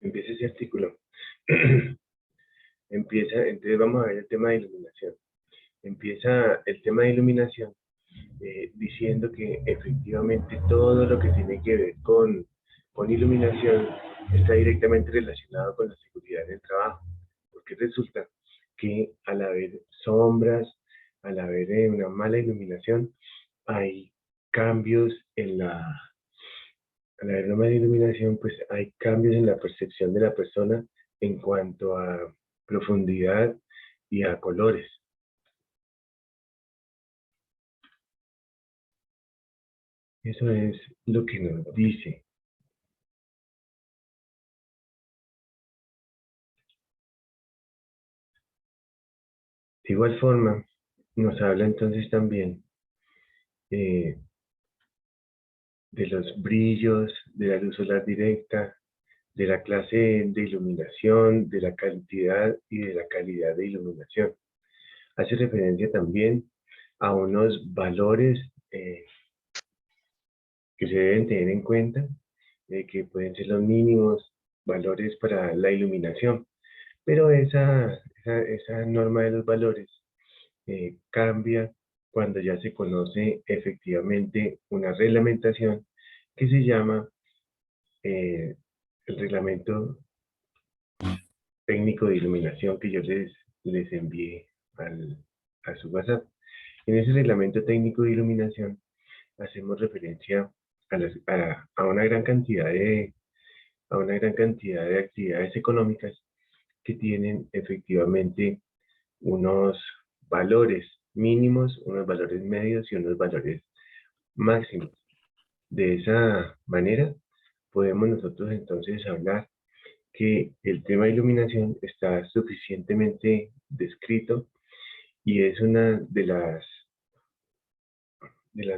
empieza ese artículo. Entonces vamos a ver el tema de iluminación. Empieza el tema de iluminación diciendo que efectivamente todo lo que tiene que ver con iluminación está directamente relacionado con la seguridad del trabajo, porque resulta que al haber sombras, al haber una mala iluminación, hay cambios al haber una mala iluminación, pues hay cambios en la percepción de la persona en cuanto a profundidad y a colores. Eso es lo que nos dice. De igual forma, nos habla entonces también de los brillos, de la luz solar directa, de la clase de iluminación, de la cantidad y de la calidad de iluminación. Hace referencia también a unos valores que se deben tener en cuenta, que pueden ser los mínimos valores para la iluminación. Pero esa norma de los valores cambia cuando ya se conoce efectivamente una reglamentación que se llama el reglamento técnico de iluminación que yo les envié a su WhatsApp. En ese reglamento técnico de iluminación hacemos referencia a una gran cantidad de actividades económicas que tienen efectivamente unos valores mínimos, unos valores medios y unos valores máximos. De esa manera podemos nosotros entonces hablar que el tema de iluminación está suficientemente descrito y es una de las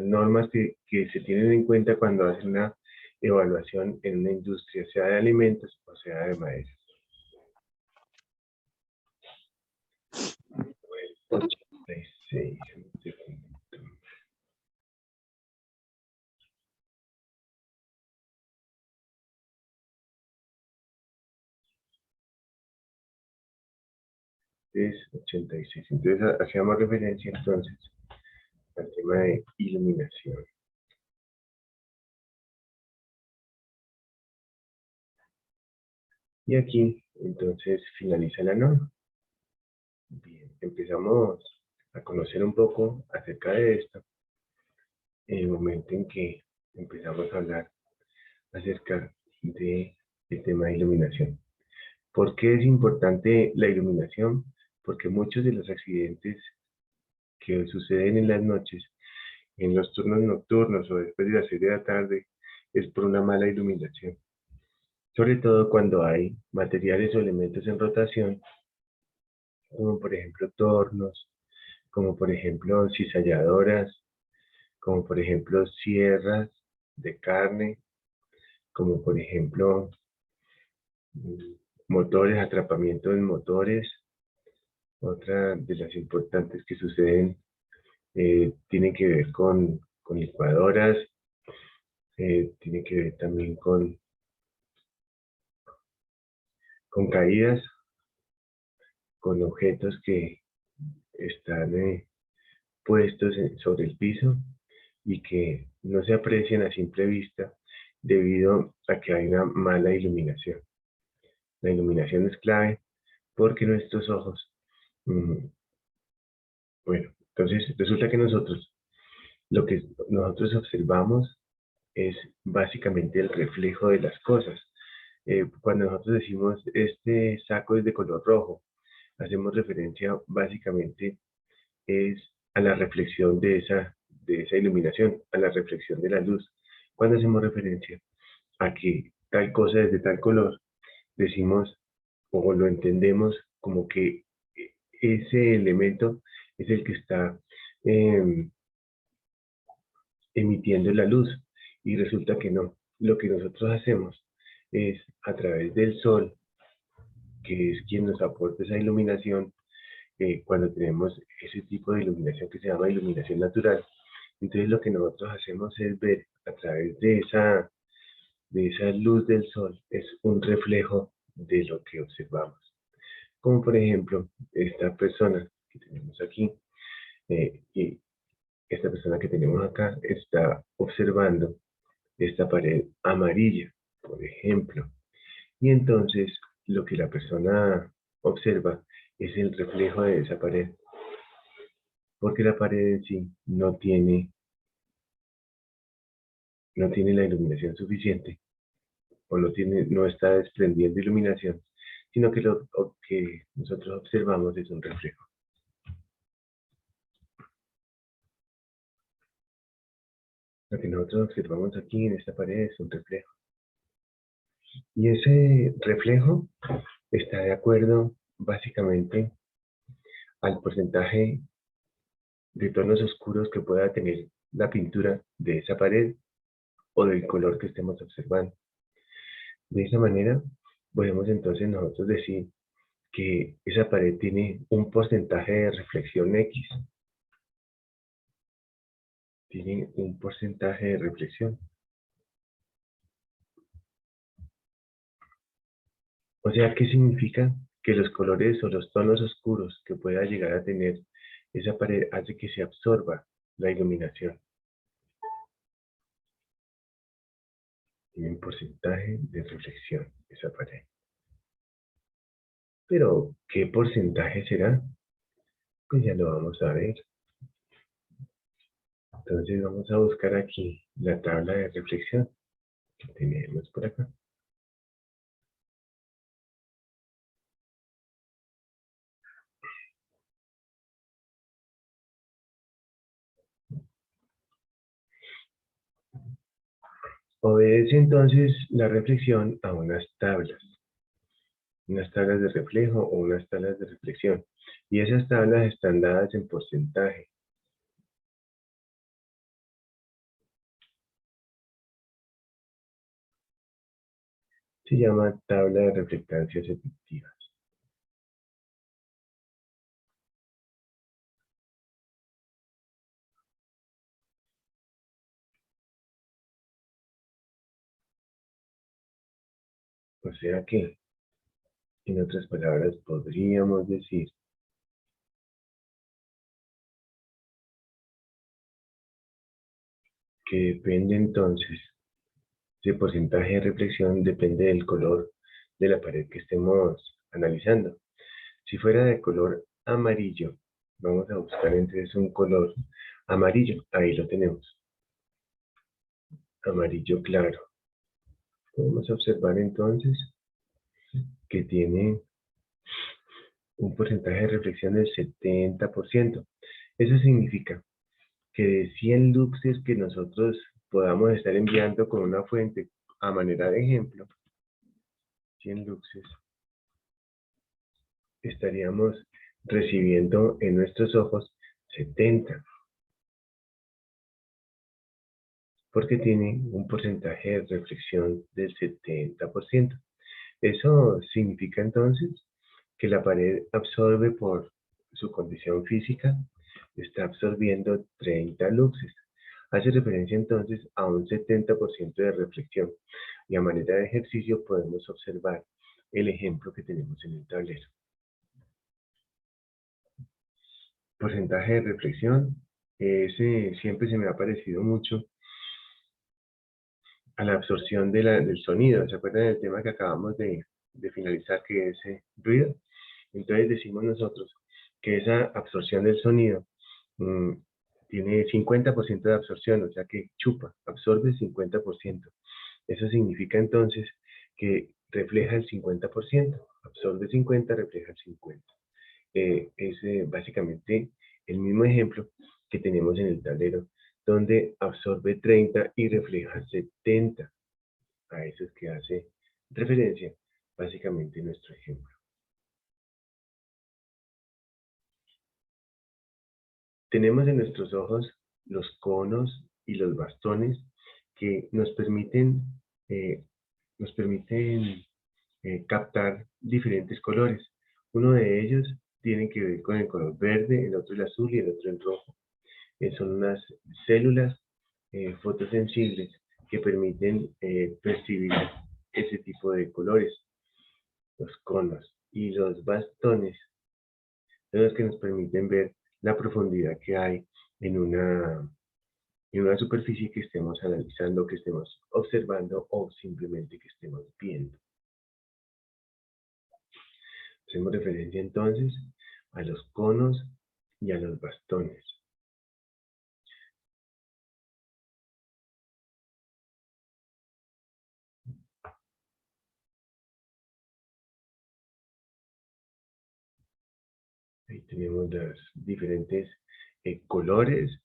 normas que se tienen en cuenta cuando hacen una evaluación en una industria, sea de alimentos o sea de maderas. 86, es 86. Entonces hacíamos referencia entonces al tema de iluminación. Y aquí entonces finaliza la norma. Bien, empezamos a conocer un poco acerca de esto en el momento en que empezamos a hablar acerca del tema de iluminación. ¿Por qué es importante la iluminación? Porque muchos de los accidentes que suceden en las noches, en los turnos nocturnos o después de las 6 de la tarde, es por una mala iluminación. Sobre todo cuando hay materiales o elementos en rotación, como por ejemplo tornos, como por ejemplo cizalladoras, como por ejemplo sierras de carne, como por ejemplo motores, atrapamiento de motores. Otra de las importantes que suceden tiene que ver con licuadoras, tiene que ver también con caídas, con objetos que están puestos sobre el piso y que no se aprecian a simple vista debido a que hay una mala iluminación. La iluminación es clave porque nuestros ojos, bueno, entonces resulta que lo que nosotros observamos es básicamente el reflejo de las cosas. Cuando nosotros decimos este saco es de color rojo, hacemos referencia básicamente es a la reflexión de esa iluminación, a la reflexión de la luz. Cuando hacemos referencia a que tal cosa es de tal color, decimos o lo entendemos como que ese elemento es el que está emitiendo la luz y resulta que no. Lo que nosotros hacemos es a través del sol, que es quien nos aporta esa iluminación, cuando tenemos ese tipo de iluminación que se llama iluminación natural. Entonces lo que nosotros hacemos es ver a través de esa luz del sol, es un reflejo de lo que observamos. Como por ejemplo, esta persona que tenemos aquí, y esta persona que tenemos acá está observando esta pared amarilla, por ejemplo. Y entonces lo que la persona observa es el reflejo de esa pared, porque la pared en sí no tiene la iluminación suficiente, o no está desprendiendo iluminación, sino que lo que nosotros observamos es un reflejo. Lo que nosotros observamos aquí en esta pared es un reflejo. Y ese reflejo está de acuerdo básicamente al porcentaje de tonos oscuros que pueda tener la pintura de esa pared o del color que estemos observando. De esa manera podemos entonces nosotros decir que esa pared tiene un porcentaje de reflexión X. Tiene un porcentaje de reflexión. O sea, ¿qué significa? Que los colores o los tonos oscuros que pueda llegar a tener esa pared hace que se absorba la iluminación. Tiene un porcentaje de reflexión esa pared. Pero, ¿qué porcentaje será? Pues ya lo vamos a ver. Entonces vamos a buscar aquí la tabla de reflexión que tenemos por acá. Obedece entonces la reflexión a unas tablas de reflejo o unas tablas de reflexión. Y esas tablas están dadas en porcentaje. Se llama tabla de reflectancias efectivas. O sea que, en otras palabras, podríamos decir que depende entonces, ese porcentaje de reflexión depende del color de la pared que estemos analizando. Si fuera de color amarillo, vamos a buscar entonces un color amarillo. Ahí lo tenemos. Amarillo claro. Podemos observar entonces que tiene un porcentaje de reflexión del 70%. Eso significa que de 100 luxes que nosotros podamos estar enviando con una fuente a manera de ejemplo, 100 luxes, estaríamos recibiendo en nuestros ojos 70, porque tiene un porcentaje de reflexión del 70%. Eso significa entonces que la pared absorbe por su condición física, está absorbiendo 30 luxes. Hace referencia entonces a un 70% de reflexión. Y a manera de ejercicio podemos observar el ejemplo que tenemos en el tablero. Porcentaje de reflexión, ese siempre se me ha parecido mucho a la absorción del sonido. ¿Se acuerdan del tema que acabamos de finalizar, que es ruido? Entonces decimos nosotros que esa absorción del sonido mm, tiene 50% de absorción, o sea que chupa, absorbe el 50%. Eso significa entonces que refleja el 50%, absorbe 50, refleja el 50. Es básicamente el mismo ejemplo que tenemos en el tablero, donde absorbe 30 y refleja 70. A eso es que hace referencia básicamente nuestro ejemplo. Tenemos en nuestros ojos los conos y los bastones que eh, nos permiten captar diferentes colores. Uno de ellos tiene que ver con el color verde, el otro el azul y el otro el rojo. Son unas células fotosensibles que permiten percibir ese tipo de colores. los conos y los bastones son los que nos permiten ver la profundidad que hay en una superficie que estemos analizando, que estemos observando o simplemente que estemos viendo. Hacemos referencia entonces a los conos y a los bastones. Ahí tenemos los diferentes colores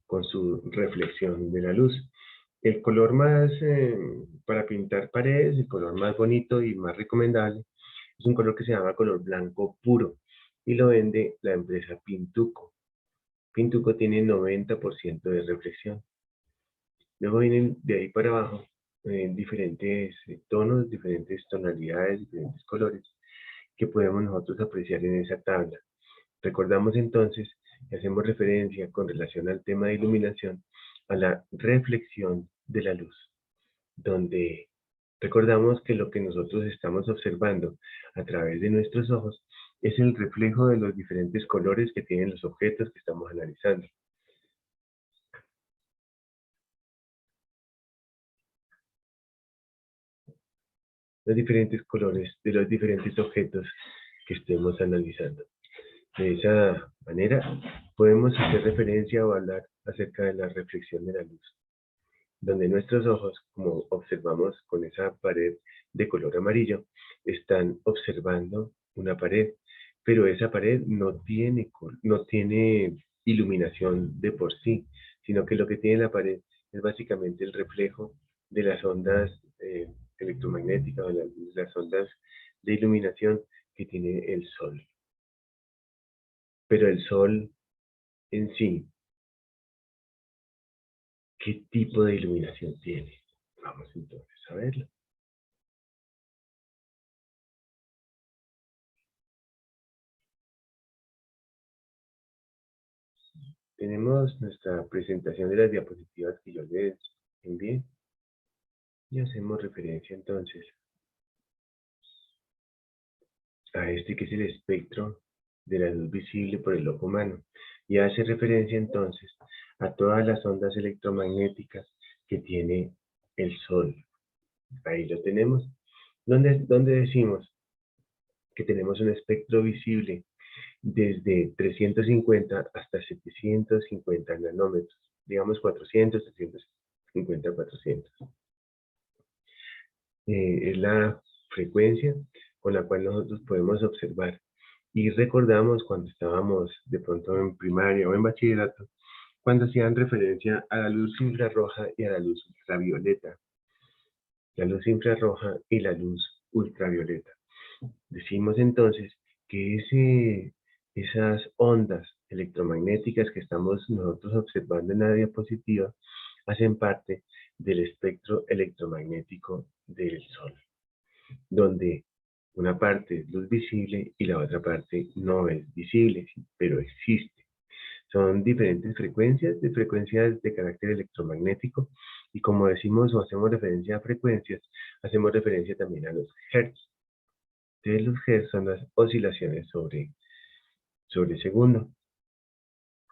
con su reflexión de la luz. El color más, para pintar paredes, el color más bonito y más recomendable es un color que se llama color blanco puro y lo vende la empresa Pintuco. Pintuco tiene 90% de reflexión. Luego vienen de ahí para abajo diferentes tonos, diferentes tonalidades, diferentes colores que podemos nosotros apreciar en esa tabla. Recordamos entonces que hacemos referencia con relación al tema de iluminación a la reflexión de la luz, donde recordamos que lo que nosotros estamos observando a través de nuestros ojos es el reflejo de los diferentes colores que tienen los objetos que estamos analizando. Los diferentes colores de los diferentes objetos que estemos analizando. De esa manera podemos hacer referencia o hablar acerca de la reflexión de la luz, donde nuestros ojos, como observamos con esa pared de color amarillo, están observando una pared, pero esa pared no tiene iluminación de por sí, sino que lo que tiene la pared es básicamente el reflejo de las ondas electromagnéticas o las ondas de iluminación que tiene el sol. Pero el sol en sí, ¿qué tipo de iluminación tiene? Vamos entonces a verlo. Tenemos nuestra presentación de las diapositivas que yo les envié y hacemos referencia entonces a este que es el espectro de la luz visible por el ojo humano y hace referencia entonces a todas las ondas electromagnéticas que tiene el Sol. Ahí lo tenemos, donde decimos que tenemos un espectro visible desde 350 hasta 750 nanómetros, digamos 400, 350, 400. Es la frecuencia con la cual nosotros podemos observar. Y recordamos cuando estábamos de pronto en primaria o en bachillerato, cuando hacían referencia a la luz infrarroja y a la luz ultravioleta. La luz infrarroja y la luz ultravioleta. Decimos entonces que esas ondas electromagnéticas que estamos nosotros observando en la diapositiva hacen parte del espectro electromagnético del Sol, donde una parte es luz visible y la otra parte no es visible, pero existe. Son diferentes frecuencias de carácter electromagnético, y como decimos o hacemos referencia a frecuencias, hacemos referencia también a los hertz. Entonces los hertz son las oscilaciones sobre segundo,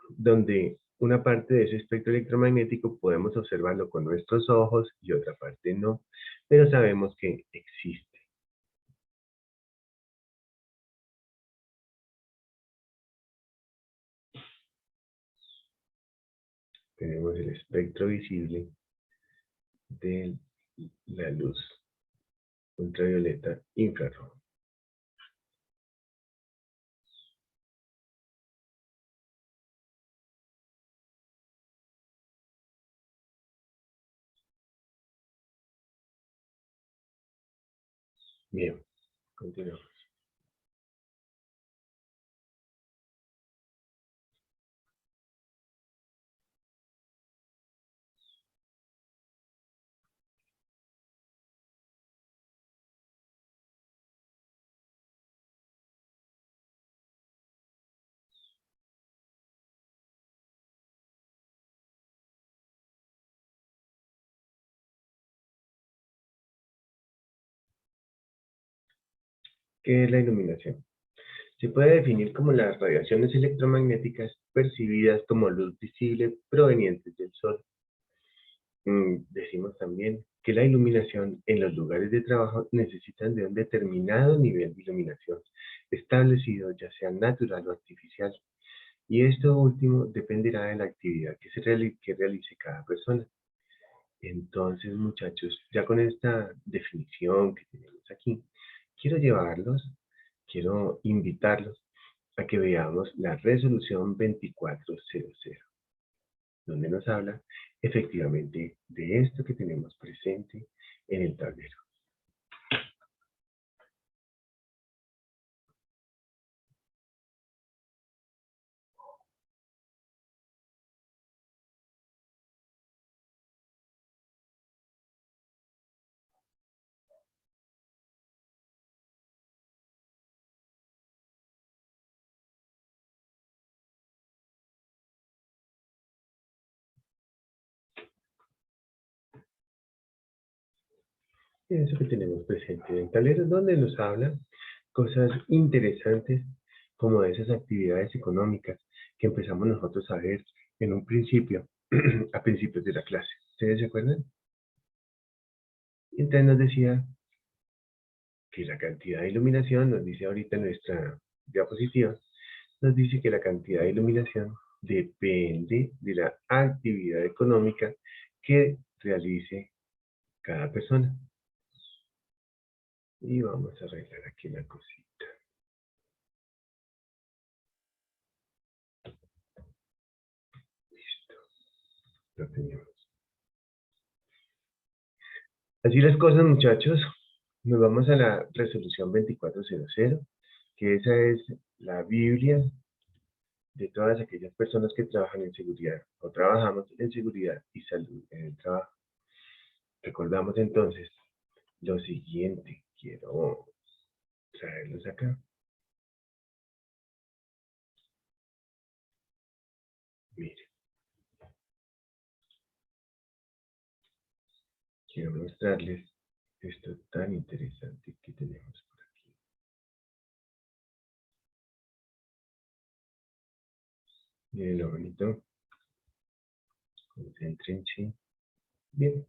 donde una parte de ese espectro electromagnético podemos observarlo con nuestros ojos y otra parte no, pero sabemos que existe. Tenemos el espectro visible de la luz ultravioleta infrarroja. Bien, continuamos. ¿Qué es la iluminación? Se puede definir como las radiaciones electromagnéticas percibidas como luz visible provenientes del Sol. Decimos también que la iluminación en los lugares de trabajo necesitan de un determinado nivel de iluminación establecido, ya sea natural o artificial. Y esto último dependerá de la actividad que realice cada persona. Entonces, muchachos, ya con esta definición que tenemos aquí, quiero quiero invitarlos a que veamos la resolución 2400, donde nos habla efectivamente de esto que tenemos presente en el tablero. Eso que tenemos presente en el tablero, donde nos habla cosas interesantes como de esas actividades económicas que empezamos nosotros a ver en un principio, a principios de la clase. ¿Ustedes se acuerdan? Entonces nos decía que la cantidad de iluminación, nos dice ahorita en nuestra diapositiva, nos dice que la cantidad de iluminación depende de la actividad económica que realice cada persona. Y vamos a arreglar aquí la cosita. Listo, lo tenemos. Así las cosas, muchachos. Nos vamos a la resolución 2400, que esa es la Biblia de todas aquellas personas que trabajan en seguridad o trabajamos en seguridad y salud en el trabajo. Recordamos entonces lo siguiente. Quiero traerlos acá. Miren, quiero mostrarles esto tan interesante que tenemos por aquí. Miren lo bonito. Concéntrense. Bien.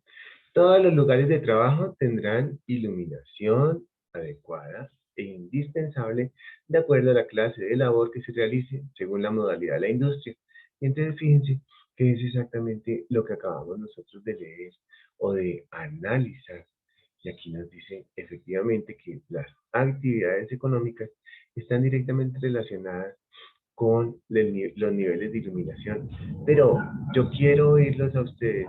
Todos los lugares de trabajo tendrán iluminación adecuada e indispensable de acuerdo a la clase de labor que se realice según la modalidad de la industria. Entonces, fíjense que es exactamente lo que acabamos nosotros de leer o de analizar. Y aquí nos dice efectivamente que las actividades económicas están directamente relacionadas con los niveles de iluminación. Pero yo quiero oírlos a ustedes.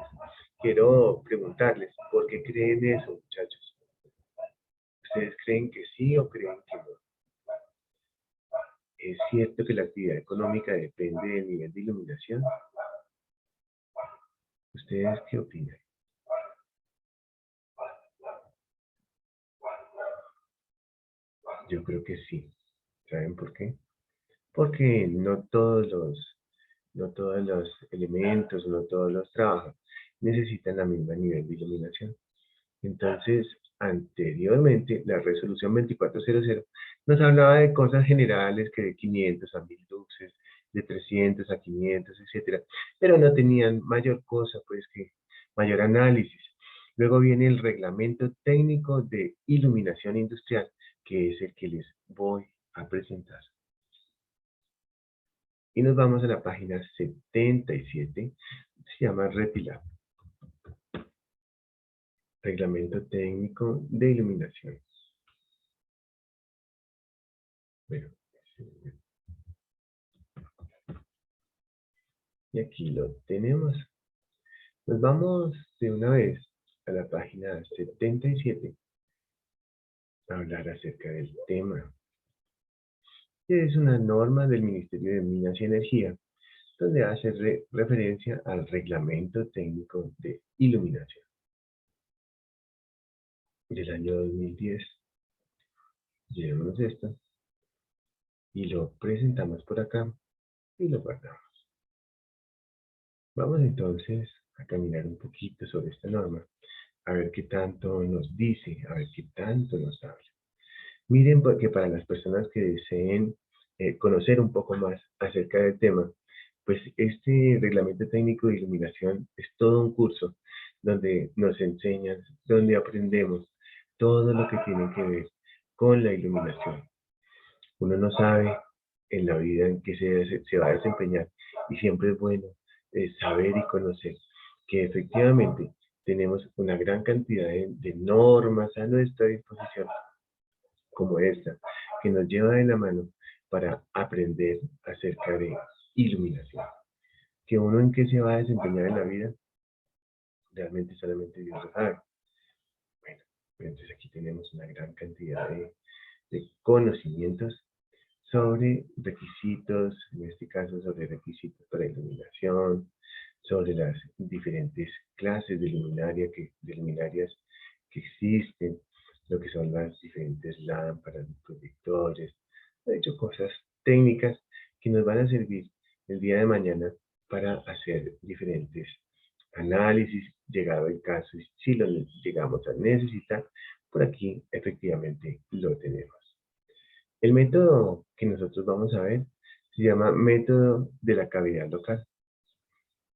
Quiero preguntarles, ¿por qué creen eso, muchachos? ¿Ustedes creen que sí o creen que no? ¿Es cierto que la actividad económica depende del nivel de iluminación? ¿Ustedes qué opinan? Yo creo que sí. ¿Saben por qué? Porque no todos los elementos, no todos los trabajos necesitan la misma nivel de iluminación. Entonces, anteriormente, la resolución 2400 nos hablaba de cosas generales que de 500 a 1000 luxes, de 300 a 500, etcétera, pero no tenían mayor cosa, pues que mayor análisis. Luego viene el reglamento técnico de iluminación industrial, que es el que les voy a presentar. Y nos vamos a la página 77, se llama Retilab, reglamento técnico de iluminación. Bueno, y aquí lo tenemos. Nos vamos de una vez a la página 77 a hablar acerca del tema. Es una norma del Ministerio de Minas y Energía, donde hace referencia al Reglamento Técnico de Iluminación del año 2010. Llevamos esto y lo presentamos por acá y lo guardamos. Vamos entonces a caminar un poquito sobre esta norma, a ver qué tanto nos dice, a ver qué tanto nos habla. Miren que para las personas que deseen conocer un poco más acerca del tema, pues este reglamento técnico de iluminación es todo un curso donde nos enseñan, donde aprendemos todo lo que tiene que ver con la iluminación. Uno no sabe en la vida en qué se va a desempeñar y siempre es bueno saber y conocer que efectivamente tenemos una gran cantidad de normas a nuestra disposición como esta, que nos lleva de la mano para aprender acerca de iluminación. Que uno en qué se va a desempeñar en la vida, realmente solamente Dios lo sabe. Bueno, entonces aquí tenemos una gran cantidad de conocimientos sobre requisitos, en este caso sobre requisitos para iluminación, sobre las diferentes clases de luminarias que existen, lo que son las diferentes lámparas, proyectores, he hecho cosas técnicas que nos van a servir el día de mañana para hacer diferentes análisis, llegado el caso, y si lo llegamos a necesitar, por aquí efectivamente lo tenemos. El método que nosotros vamos a ver se llama método de la cavidad local,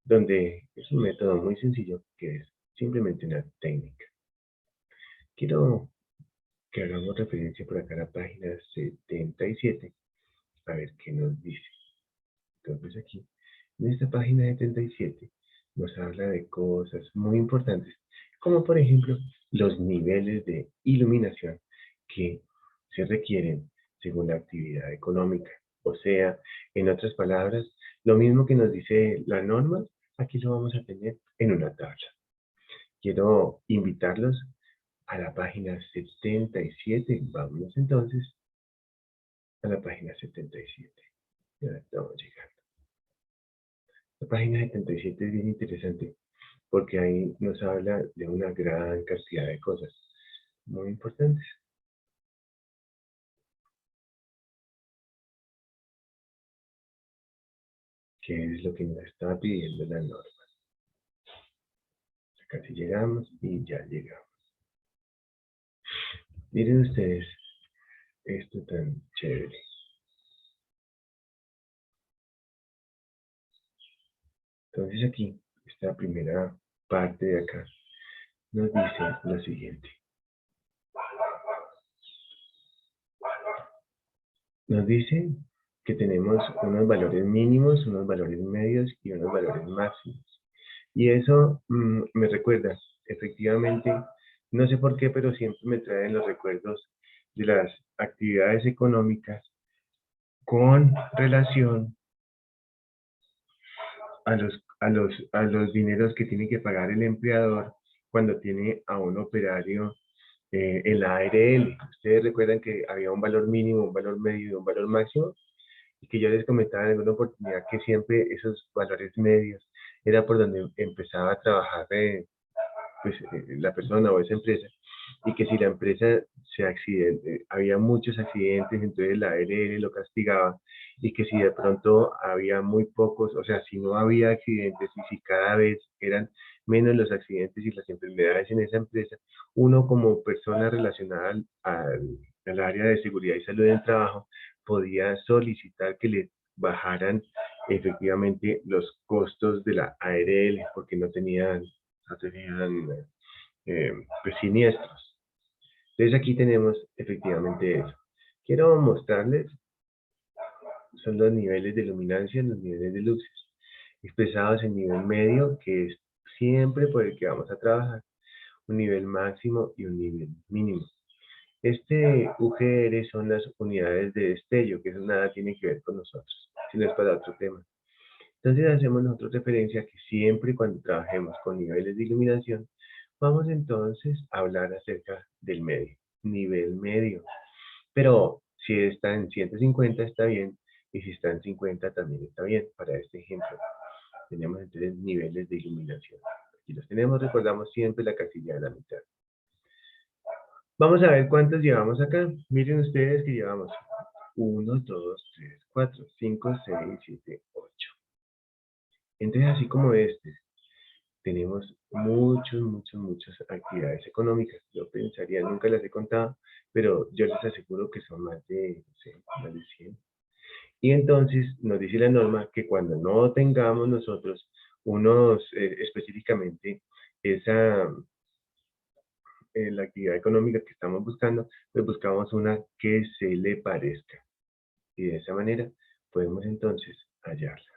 donde es un método muy sencillo que es simplemente una técnica. Quiero que hagamos referencia por acá a la página 77, a ver qué nos dice. Entonces aquí, en esta página 77, nos habla de cosas muy importantes, como por ejemplo los niveles de iluminación que se requieren según la actividad económica. O sea, en otras palabras, lo mismo que nos dice la norma, aquí lo vamos a tener en una tabla. Quiero invitarlos a la página 77. Vamos entonces a la página 77. Ya estamos llegando. La página 77 es bien interesante porque ahí nos habla de una gran cantidad de cosas muy importantes. ¿Qué es lo que nos está pidiendo la norma? Casi llegamos y ya llegamos. Miren ustedes esto tan chévere. Entonces aquí, esta primera parte de acá, nos dice lo siguiente. Nos dice que tenemos unos valores mínimos, unos valores medios y unos valores máximos. Y eso me recuerda, efectivamente, no sé por qué, pero siempre me traen los recuerdos de las actividades económicas con relación a los dineros que tiene que pagar el empleador cuando tiene a un operario en la ARL. Ustedes recuerdan que había un valor mínimo, un valor medio y un valor máximo, y que yo les comentaba en alguna oportunidad que siempre esos valores medios era por donde empezaba a trabajar la persona o esa empresa, y que si la empresa se accidente, había muchos accidentes, entonces la ARL lo castigaba, y que si de pronto había muy pocos, o sea, si no había accidentes y si cada vez eran menos los accidentes y las enfermedades en esa empresa, uno como persona relacionada al área de seguridad y salud del trabajo podía solicitar que le bajaran efectivamente los costos de la ARL porque no tenían pues, siniestros. Entonces aquí tenemos efectivamente eso. Quiero mostrarles, son los niveles de luminancia, los niveles de luces, expresados en nivel medio, que es siempre por el que vamos a trabajar, un nivel máximo y un nivel mínimo. Este UGR son las unidades de destello, que eso nada tiene que ver con nosotros, sino es para otro tema. Entonces hacemos nosotros referencia que siempre cuando trabajemos con niveles de iluminación, vamos entonces a hablar acerca del medio, nivel medio. Pero si está en 150 está bien, y si está en 50 también está bien. Para este ejemplo, tenemos entonces niveles de iluminación. Aquí los tenemos, recordamos siempre la casilla de la mitad. Vamos a ver cuántos llevamos acá. Miren ustedes que llevamos 1, 2, 3, 4, 5, 6, 7, 8. Entonces, así como este, tenemos muchas actividades económicas. Yo pensaría, nunca las he contado, pero yo les aseguro que son más de, no sé, más de 100. Y entonces nos dice la norma que cuando no tengamos nosotros específicamente esa, la actividad económica que estamos buscando, pues buscamos una que se le parezca. Y de esa manera podemos entonces hallarla.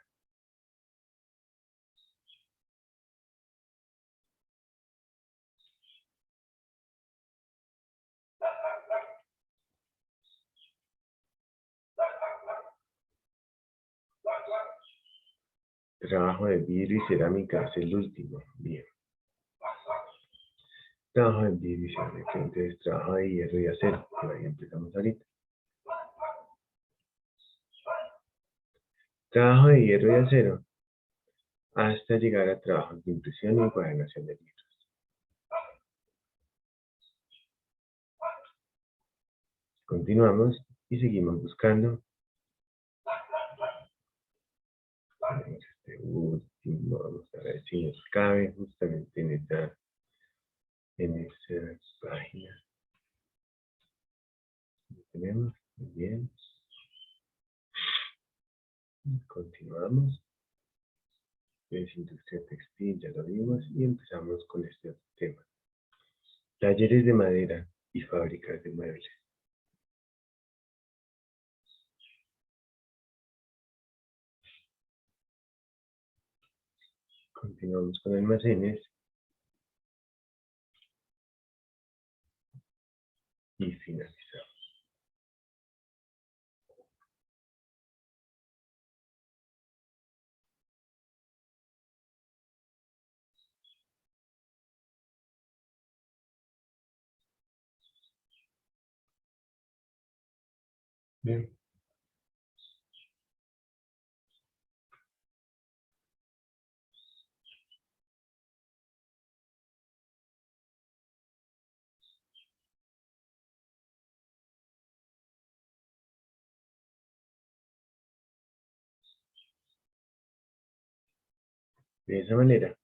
Trabajo de vidrio y cerámica es el último. Bien. Trabajo de vidrio y cerámica. Entonces trabajo de hierro y acero. Por ahí empezamos ahorita. Trabajo de hierro y acero hasta llegar a trabajos de impresión y encuadernación de libros. Continuamos y seguimos buscando. Tenemos este último, vamos a ver si nos cabe justamente en esa página. Lo tenemos, muy bien. Continuamos. Es industria textil, ya lo vimos, y empezamos con este otro tema. Talleres de madera y fábricas de muebles. Continuamos con almacenes y finalizamos. Bien. De esa manera,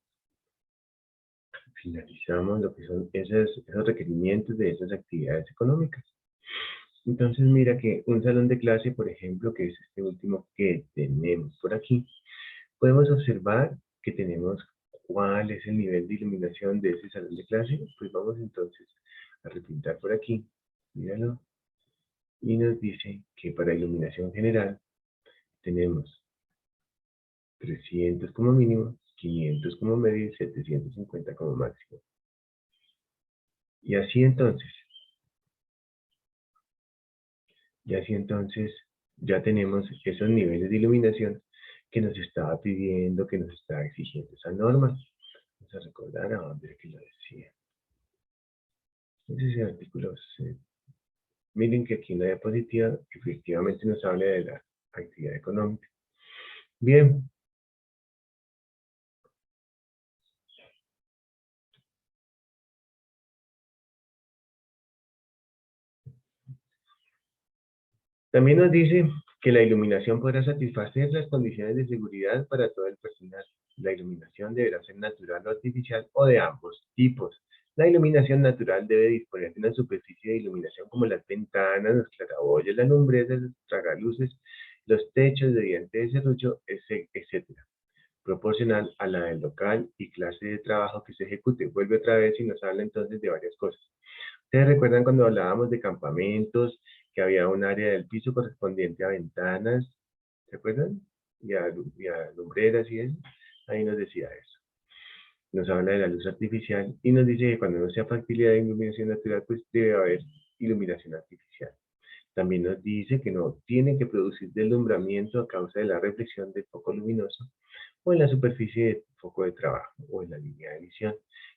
finalizamos lo que son esos requerimientos de esas actividades económicas. Entonces mira que un salón de clase, por ejemplo, que es este último que tenemos por aquí, podemos observar que tenemos cuál es el nivel de iluminación de ese salón de clase. Pues vamos entonces a repintar por aquí, míralo, y nos dice que para iluminación general tenemos 300 como mínimo, 500 como medio y 750 como máximo. Y así entonces, ya tenemos esos niveles de iluminación que nos estaba pidiendo, que nos estaba exigiendo esa norma. Vamos a recordar a dónde que lo decía. Ese es el artículo 6. Miren que aquí en la diapositiva efectivamente nos habla de la actividad económica. Bien. También nos dice que la iluminación podrá satisfacer las condiciones de seguridad para todo el personal. La iluminación deberá ser natural o artificial o de ambos tipos. La iluminación natural debe disponer de una superficie de iluminación como las ventanas, los claraboyas, las lumbreras, los tragaluces, los techos de diente de serrucho, etc. Proporcional a la del local y clase de trabajo que se ejecute. Vuelve otra vez y nos habla entonces de varias cosas. ¿Ustedes recuerdan cuando hablábamos de campamentos, que había un área del piso correspondiente a ventanas? ¿Se acuerdan? Y a lumbreras y eso. Ahí nos decía eso. Nos habla de la luz artificial y nos dice que cuando no sea factibilidad de iluminación natural, pues debe haber iluminación artificial. También nos dice que no tiene que producir deslumbramiento a causa de la reflexión del foco luminoso o en la superficie del foco de trabajo o en la línea de visión.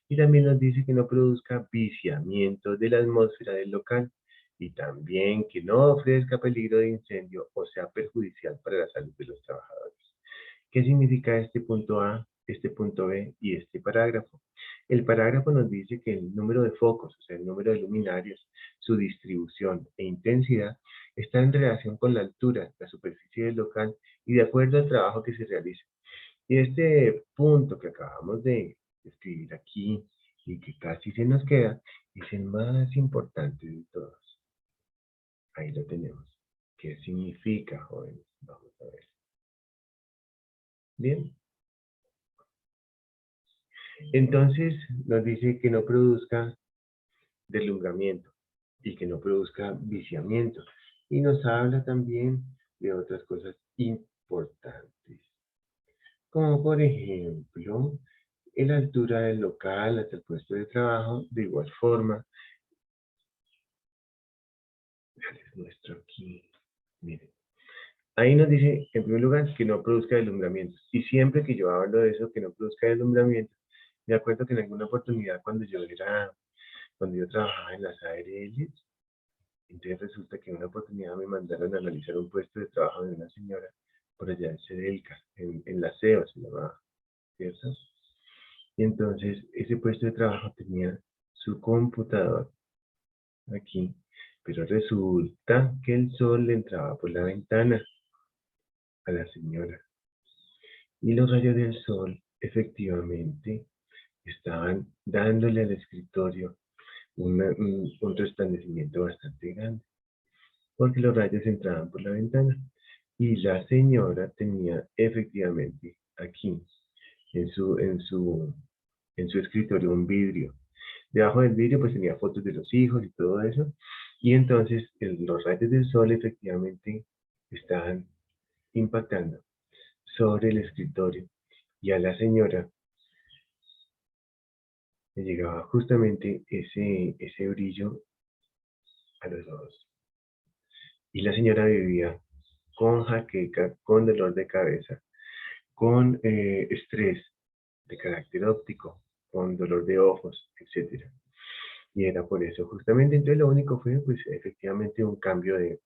Y también nos dice que no produzca viciamiento de la atmósfera del local y también que no ofrezca peligro de incendio o sea perjudicial para la salud de los trabajadores. ¿Qué significa este punto A, este punto B y este parágrafo? El parágrafo nos dice que el número de focos, o sea, el número de luminarios, su distribución e intensidad está en relación con la altura, la superficie del local y de acuerdo al trabajo que se realice. Y este punto que acabamos de escribir aquí y que casi se nos queda, es el más importante de todos. Ahí lo tenemos. ¿Qué significa, jóvenes? Vamos a ver. Bien. Entonces nos dice que no produzca deslumbramiento y que no produzca viciamiento. Y nos habla también de otras cosas importantes, como por ejemplo, la altura del local hasta el puesto de trabajo. De igual forma, ya les muestro aquí, miren. Ahí nos dice, en primer lugar, que no produzca deslumbramiento. Y siempre que yo hablo de eso, que no produzca deslumbramiento, me acuerdo que en alguna oportunidad cuando yo trabajaba en las ARL, entonces resulta que en una oportunidad me mandaron a analizar un puesto de trabajo de una señora por allá en Cedelca, en la SEO se llamaba, ¿cierto? Y entonces ese puesto de trabajo tenía su computador aquí, pero resulta que el sol le entraba por la ventana a la señora. Y los rayos del sol efectivamente estaban dándole al escritorio un resplandecimiento bastante grande, porque los rayos entraban por la ventana. Y la señora tenía efectivamente aquí, en su escritorio, un vidrio. Debajo del vidrio pues tenía fotos de los hijos y todo eso. Y entonces los rayos del sol efectivamente estaban impactando sobre el escritorio. Y a la señora le llegaba justamente ese brillo a los ojos. Y la señora vivía con jaqueca, con dolor de cabeza, con estrés de carácter óptico, con dolor de ojos, etc. Y era por eso justamente. Entonces lo único fue pues efectivamente un cambio de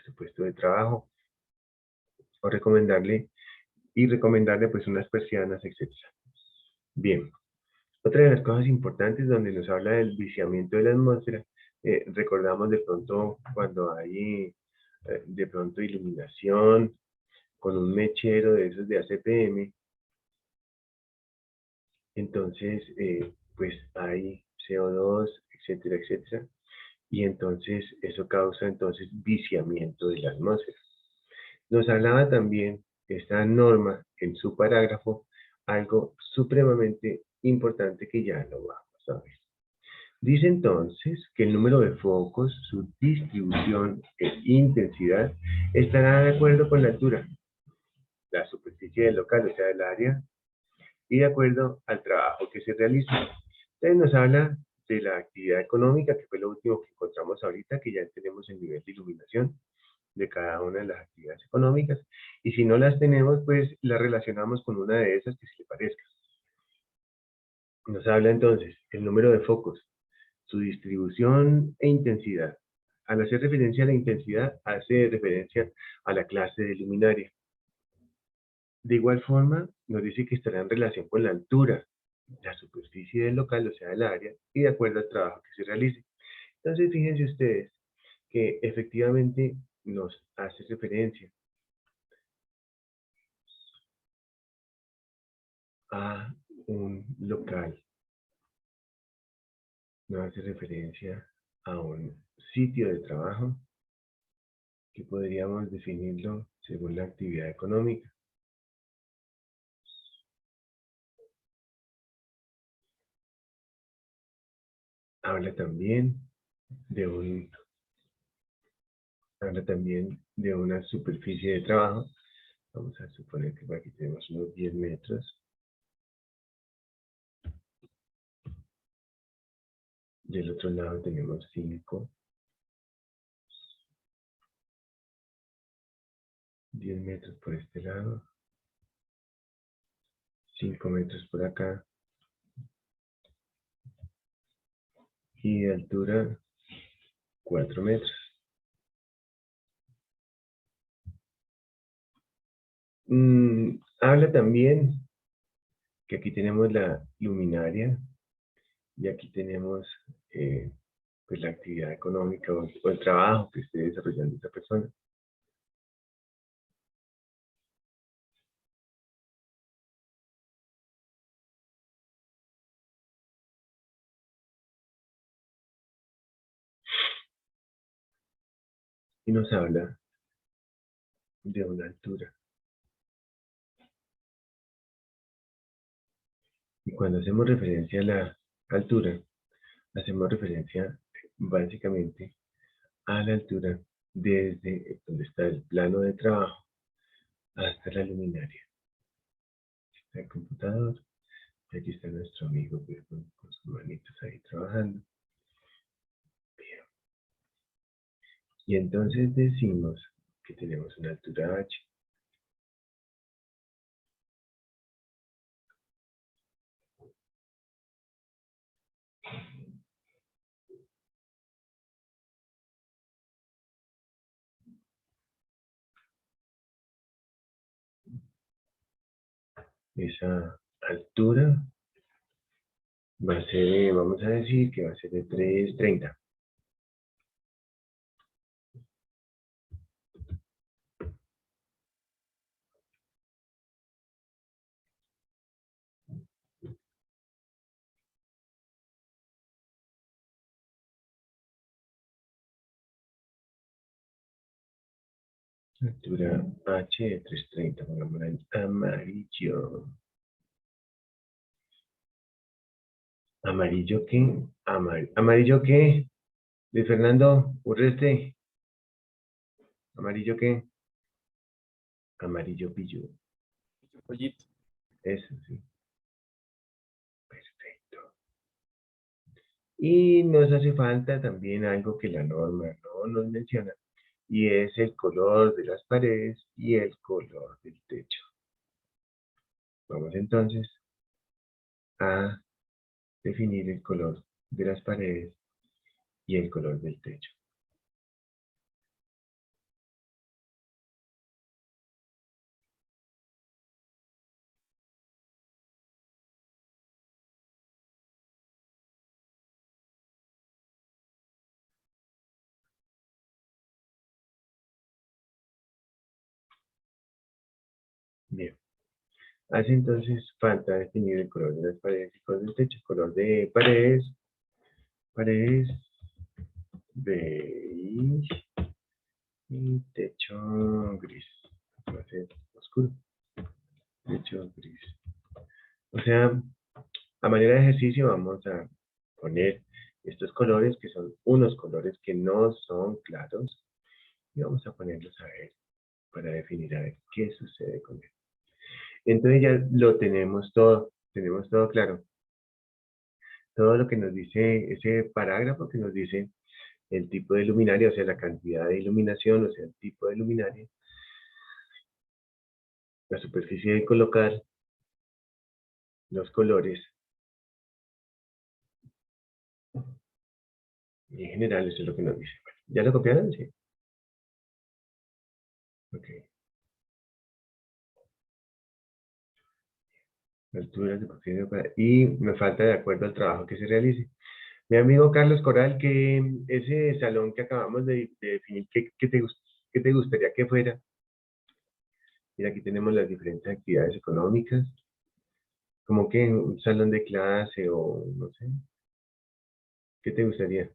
su puesto de trabajo, o recomendarle pues unas persianas, etc. Bien, otra de las cosas importantes donde nos habla del viciamiento de la atmósfera, recordamos de pronto cuando hay de pronto iluminación con un mechero de esos de ACPM, entonces pues hay CO2, etcétera, etcétera, y entonces eso causa entonces viciamiento de la atmósfera. Nos hablaba también esta norma en su parágrafo, algo supremamente importante que ya lo vamos a ver. Dice entonces que el número de focos, su distribución e intensidad estará de acuerdo con la altura, la superficie del local, o sea, del área, y de acuerdo al trabajo que se realiza. Entonces nos habla de la actividad económica, que fue lo último que encontramos ahorita, que ya tenemos el nivel de iluminación de cada una de las actividades económicas, y si no las tenemos, pues las relacionamos con una de esas que se le parezca. Nos habla entonces el número de focos, su distribución e intensidad. Al hacer referencia a la intensidad, hace referencia a la clase de luminaria. De igual forma, nos dice que estará en relación con la altura, la superficie del local, o sea, del área, y de acuerdo al trabajo que se realice. Entonces, fíjense ustedes que efectivamente nos hace referencia a un local, nos hace referencia a un sitio de trabajo que podríamos definirlo según la actividad económica. Habla también de una superficie de trabajo. Vamos a suponer que aquí tenemos unos 10 metros. Del otro lado tenemos 5. 10 metros por este lado. 5 metros por acá. Y de altura 4 metros. Habla también que aquí tenemos la luminaria y aquí tenemos pues la actividad económica o el trabajo que esté desarrollando esta persona. y nos habla de una altura. Y cuando hacemos referencia a la altura, hacemos referencia básicamente a la altura desde donde está el plano de trabajo hasta la luminaria. Está el computador, y aquí está nuestro amigo pues, con sus manitos ahí trabajando. Bien. Y entonces decimos que tenemos una altura h. Esa altura va a ser, vamos a decir que va a ser de 330. Altura h de 330, pongámosla en amarillo. ¿Amarillo qué? ¿Amarillo qué? De Fernando Urreste. ¿Amarillo qué? Amarillo pillo. Pollito. Eso sí. Perfecto. Y nos hace falta también algo que la norma no nos menciona, y es el color de las paredes y el color del techo. Vamos entonces a definir el color de las paredes y el color del techo. Bien. Hace entonces falta definir el color de las paredes y el color del techo. Color de paredes beige y techo gris. Va a ser oscuro. Techo gris. O sea, a manera de ejercicio vamos a poner estos colores que son unos colores que no son claros y vamos a ponerlos a ver para definir a ver qué sucede con él. Entonces ya lo tenemos todo claro. Todo lo que nos dice ese parágrafo que nos dice el tipo de luminaria, o sea, la cantidad de iluminación, o sea, el tipo de luminaria, la superficie de colocar, los colores, y en general eso es lo que nos dice. Bueno, ¿ya lo copiaron? Sí. Ok. Alturas de posición y me falta de acuerdo al trabajo que se realice. Mi amigo Carlos Coral, que ese salón que acabamos de definir, ¿qué te gustaría que fuera? Mira, aquí tenemos las diferentes actividades económicas, como que un salón de clase o no sé, ¿qué te gustaría?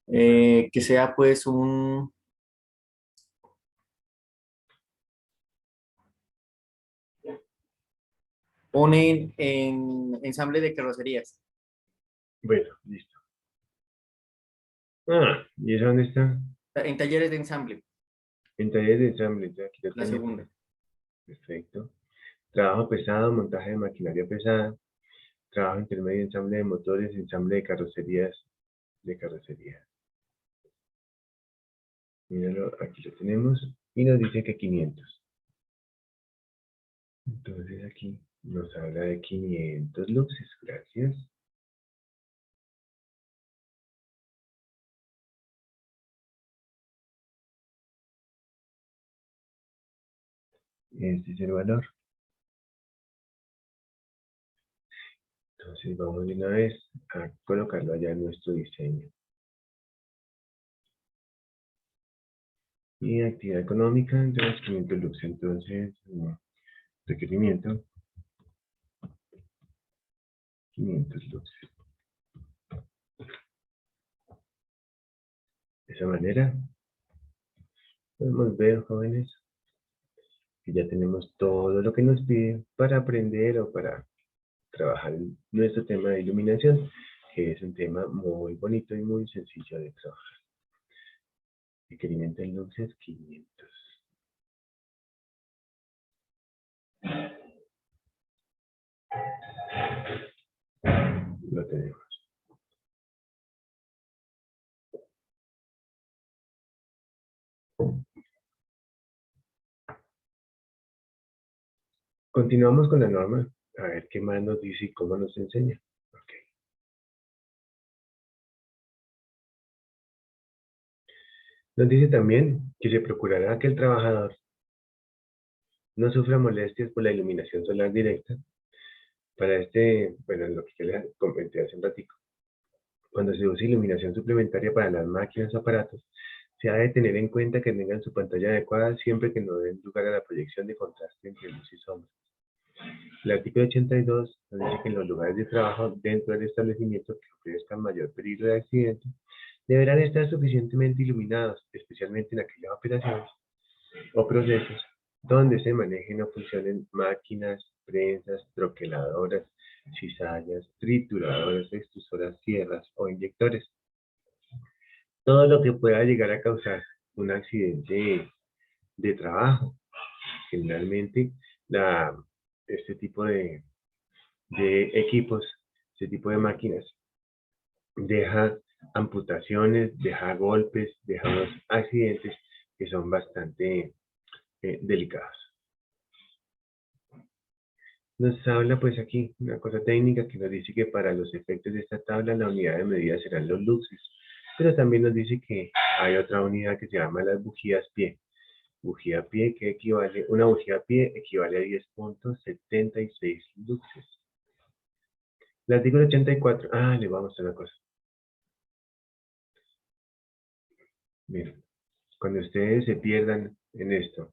Que sea pues un en ensamble de carrocerías. Bueno, listo. Ah, ¿y eso dónde está? En talleres de ensamble, En taller de ensamble, ya aquí lo la tengo. segunda. Perfecto. Trabajo pesado, montaje de maquinaria pesada, trabajo intermedio, ensamble de motores, ensamble de carrocerías, de carrocería. Míralo, aquí lo tenemos y nos dice que 500. Entonces aquí nos habla de 500 luxes, gracias. Este es el valor. Entonces vamos de una vez a colocarlo allá en nuestro diseño. Y actividad económica, entonces 500 luxes. Entonces, requerimiento, 500 luxes. esa manera podemos ver, jóvenes, que ya tenemos todo lo que nos pide para aprender o para trabajar en nuestro tema de iluminación, que es un tema muy bonito y muy sencillo de trabajar. Requerimiento de luces 500. Lo tenemos. Continuamos con la norma. A ver qué más nos dice y cómo nos enseña. Ok. Nos dice también que se procurará que el trabajador no sufra molestias por la iluminación solar directa. Para bueno, lo que yo les comenté hace un ratico. Cuando se use iluminación suplementaria para las máquinas o aparatos, se ha de tener en cuenta que tengan su pantalla adecuada siempre que no den lugar a la proyección de contraste entre luz y sombra. El artículo 82 nos dice que en los lugares de trabajo dentro del establecimiento que ofrezcan mayor peligro de accidente deberán estar suficientemente iluminados, especialmente en aquellas operaciones o procesos donde se manejen o funcionen máquinas, prensas, troqueladoras, cizallas, trituradoras, extrusoras, sierras o inyectores. Todo lo que pueda llegar a causar un accidente de trabajo. Generalmente, este tipo de equipos, este tipo de máquinas, deja amputaciones, deja golpes, deja unos accidentes que son bastante delicados. Nos habla pues aquí una cosa técnica que nos dice que para los efectos de esta tabla la unidad de medida serán los luxes, pero también nos dice que hay otra unidad que se llama las bujías pie. Bujía pie que equivale, una bujía pie equivale a 10.76 luxes. El artículo 84, le vamos a mostrar una cosa. Miren, cuando ustedes se pierdan en esto,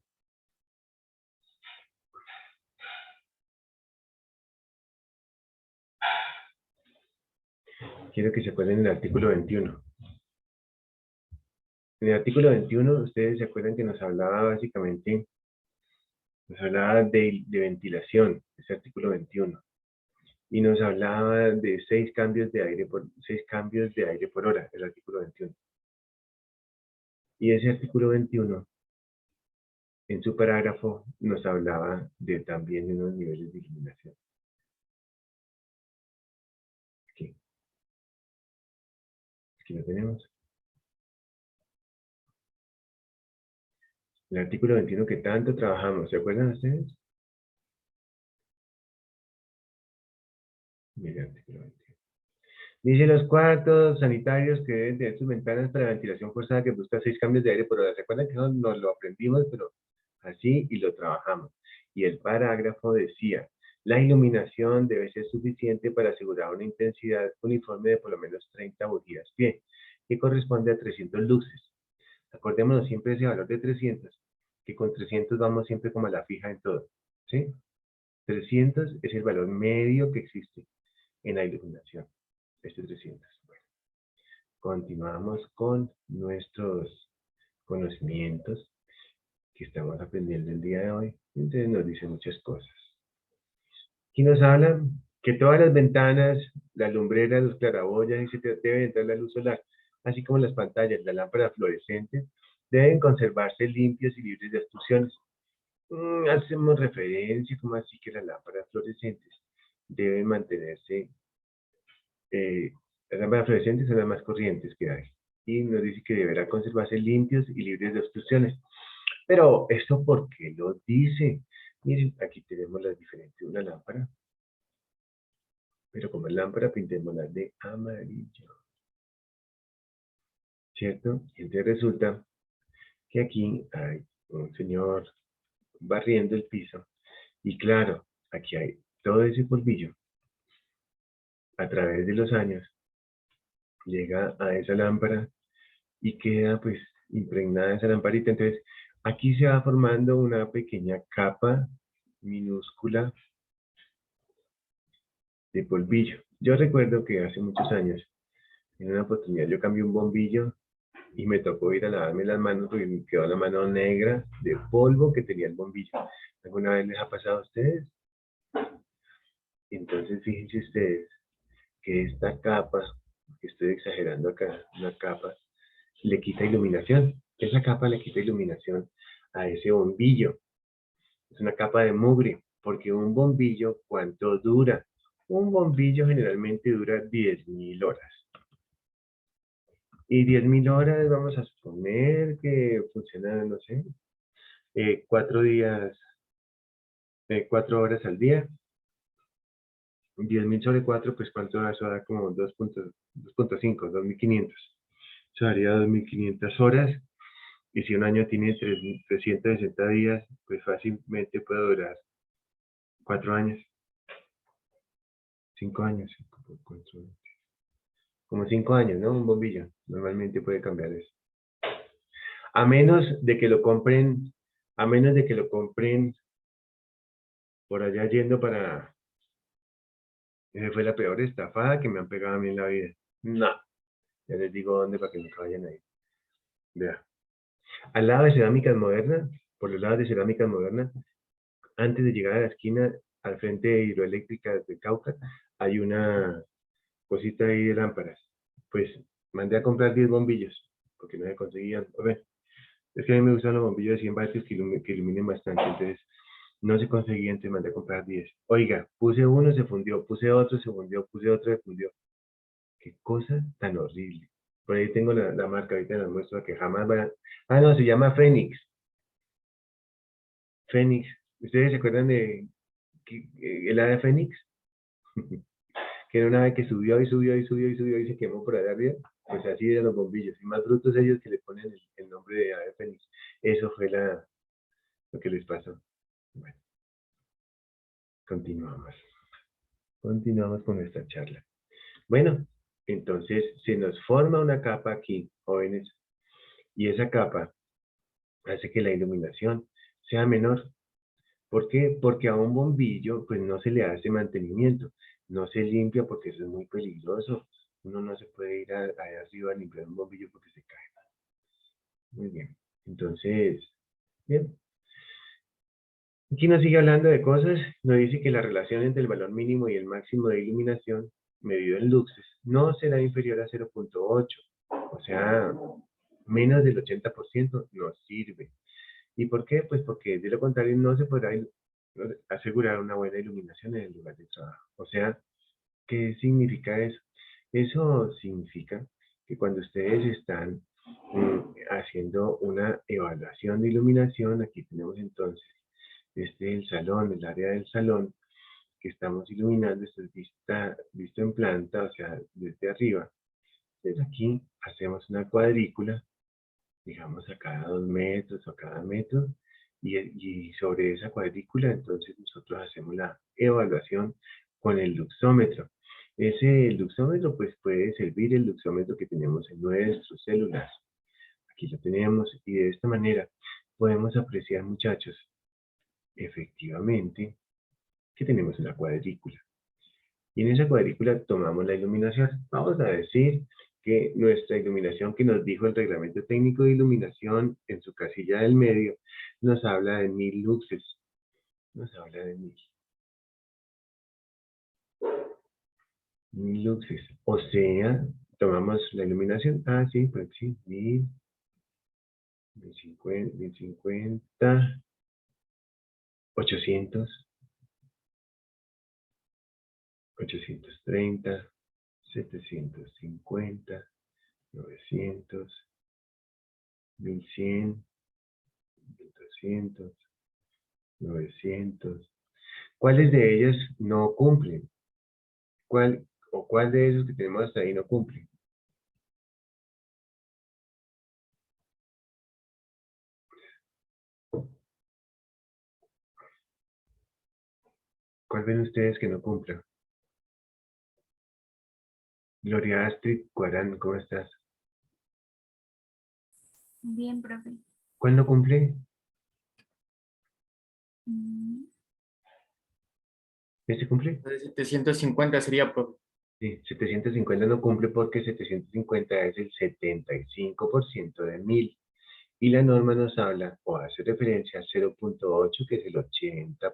quiero que se acuerden del artículo 21. En el artículo 21, ustedes se acuerdan que nos hablaba básicamente, nos hablaba de ventilación, ese artículo 21. Y nos hablaba de 6 cambios de aire por hora, el artículo 21. Y ese artículo 21, en su parágrafo, nos hablaba también de unos niveles de iluminación. Aquí lo tenemos. El artículo 21 que tanto trabajamos, ¿se acuerdan ustedes? Mira el artículo 21. Dice los cuartos sanitarios que deben tener sus ventanas para ventilación forzada que busca 6 cambios de aire por hora. ¿Se acuerdan que nos lo aprendimos, pero así y lo trabajamos? Y el parágrafo decía, la iluminación debe ser suficiente para asegurar una intensidad uniforme de por lo menos 30 bujías pie, que corresponde a 300 luxes. Acordémonos siempre de ese valor de 300, que con 300 vamos siempre como a la fija en todo, ¿sí? 300 es el valor medio que existe en la iluminación, este 300. Bueno, continuamos con nuestros conocimientos que estamos aprendiendo el día de hoy. Entonces nos dice muchas cosas. Aquí nos hablan que todas las ventanas, las lumbreras, los claraboyas, debe entrar la luz solar, así como las pantallas, las lámparas fluorescentes, deben conservarse limpios y libres de obstrucciones. Hacemos referencia, como así que las lámparas fluorescentes deben mantenerse, las lámparas fluorescentes son las más corrientes que hay, y nos dice que deberá conservarse limpios y libres de obstrucciones. Pero, ¿esto por qué lo dice? Miren, aquí tenemos las diferentes, una lámpara, pero como es lámpara, pintémosla de amarillo, ¿cierto? Y entonces resulta que aquí hay un señor barriendo el piso, y claro, aquí hay todo ese polvillo. A través de los años, llega a esa lámpara y queda pues impregnada esa lamparita. Entonces, aquí se va formando una pequeña capa minúscula de polvillo. Yo recuerdo que hace muchos años, en una oportunidad, yo cambié un bombillo Y me tocó ir a lavarme las manos porque me quedó la mano negra de polvo que tenía el bombillo. ¿Alguna vez les ha pasado a ustedes? Entonces, fíjense ustedes que esta capa, que estoy exagerando acá, una capa, le quita iluminación. Esa capa le quita iluminación a ese bombillo. Es una capa de mugre, porque un bombillo, ¿cuánto dura? Un bombillo generalmente dura 10.000 horas. Y 10.000 horas, vamos a suponer que funciona, no sé, 4 días, 4 horas al día. 10.000 sobre 4, pues ¿cuánto da? Eso da como 2.5, 2.500. Eso daría 2.500 horas. Y si un año tiene 360 días, pues fácilmente puede durar 4 años, 5 años, como 5 años, ¿no? Un bombillo. Normalmente puede cambiar eso. A menos de que lo compren, a menos de que lo compren por allá yendo para... Esa fue la peor estafada que me han pegado a mí en la vida. No, ya les digo dónde para que nunca vayan ahí. Vea. Al lado de Cerámicas Modernas, por los lados de Cerámicas Modernas, antes de llegar a la esquina, al frente de Hidroeléctricas de Cauca, hay una cosita ahí de lámparas. Pues mandé a comprar 10 bombillos, porque no se conseguían. A ver, es que a mí me gustan los bombillos de 100 vatios que iluminen bastante, entonces no se conseguían, entonces mandé a comprar 10. Oiga, puse uno, se fundió, puse otro, se fundió, puse otro, se fundió. Qué cosa tan horrible. Por ahí tengo la marca, ahorita la muestro, que jamás va a... Ah, no, se llama Fénix. Fénix. ¿Ustedes se acuerdan de el ave Fénix? Que era una ave que subió y subió y subió y subió y se quemó por allá arriba. Pues así de los bombillos. Y más brutos ellos que le ponen el nombre de ave Fénix. Eso fue lo que les pasó. Bueno, continuamos. Continuamos con nuestra charla. Bueno, entonces se nos forma una capa aquí, jóvenes, y esa capa hace que la iluminación sea menor. ¿Por qué? Porque a un bombillo pues no se le hace mantenimiento, no se limpia porque eso es muy peligroso. Uno no se puede ir allá arriba a limpiar un bombillo porque se cae. Muy bien. Entonces, bien. Aquí nos sigue hablando de cosas, nos dice que la relación entre el valor mínimo y el máximo de iluminación medido en luxes no será inferior a 0.8, o sea, menos del 80% no sirve. ¿Y por qué? Pues porque de lo contrario no se podrá asegurar una buena iluminación en el lugar de trabajo. O sea, ¿qué significa eso? Eso significa que cuando ustedes están haciendo una evaluación de iluminación, aquí tenemos entonces el salón, el área del salón que estamos iluminando, esto es visto en planta, o sea, desde arriba. Entonces aquí hacemos una cuadrícula, digamos a cada 2 metros o a cada metro, y sobre esa cuadrícula entonces nosotros hacemos la evaluación con el luxómetro. Ese luxómetro pues puede servir el luxómetro que tenemos en nuestros celulares. Aquí lo tenemos y de esta manera podemos apreciar, muchachos, efectivamente que tenemos una cuadrícula. Y en esa cuadrícula tomamos la iluminación. Vamos a decir que nuestra iluminación que nos dijo el reglamento técnico de iluminación en su casilla del medio nos habla de 1000 luxes. Nos habla de 1000 luxes. O sea, tomamos la iluminación. Ah, sí, pues sí, 1000, 1050, 1050, 800, 830, 750, 900, 1100, 1200, 900. ¿Cuáles de ellos no cumplen? ¿Cuál de esos que tenemos hasta ahí no cumple? ¿Cuál ven ustedes que no cumpla? Gloria Astrid Cuarán, ¿cómo estás? Bien, profe. ¿Cuál no cumple? Mm, ¿Este cumple? Entonces, 750 sería, profe. Sí, 750 no cumple porque 750 es el 75% de 1000. Y la norma nos habla o hace referencia al 0,8, que es el 80%.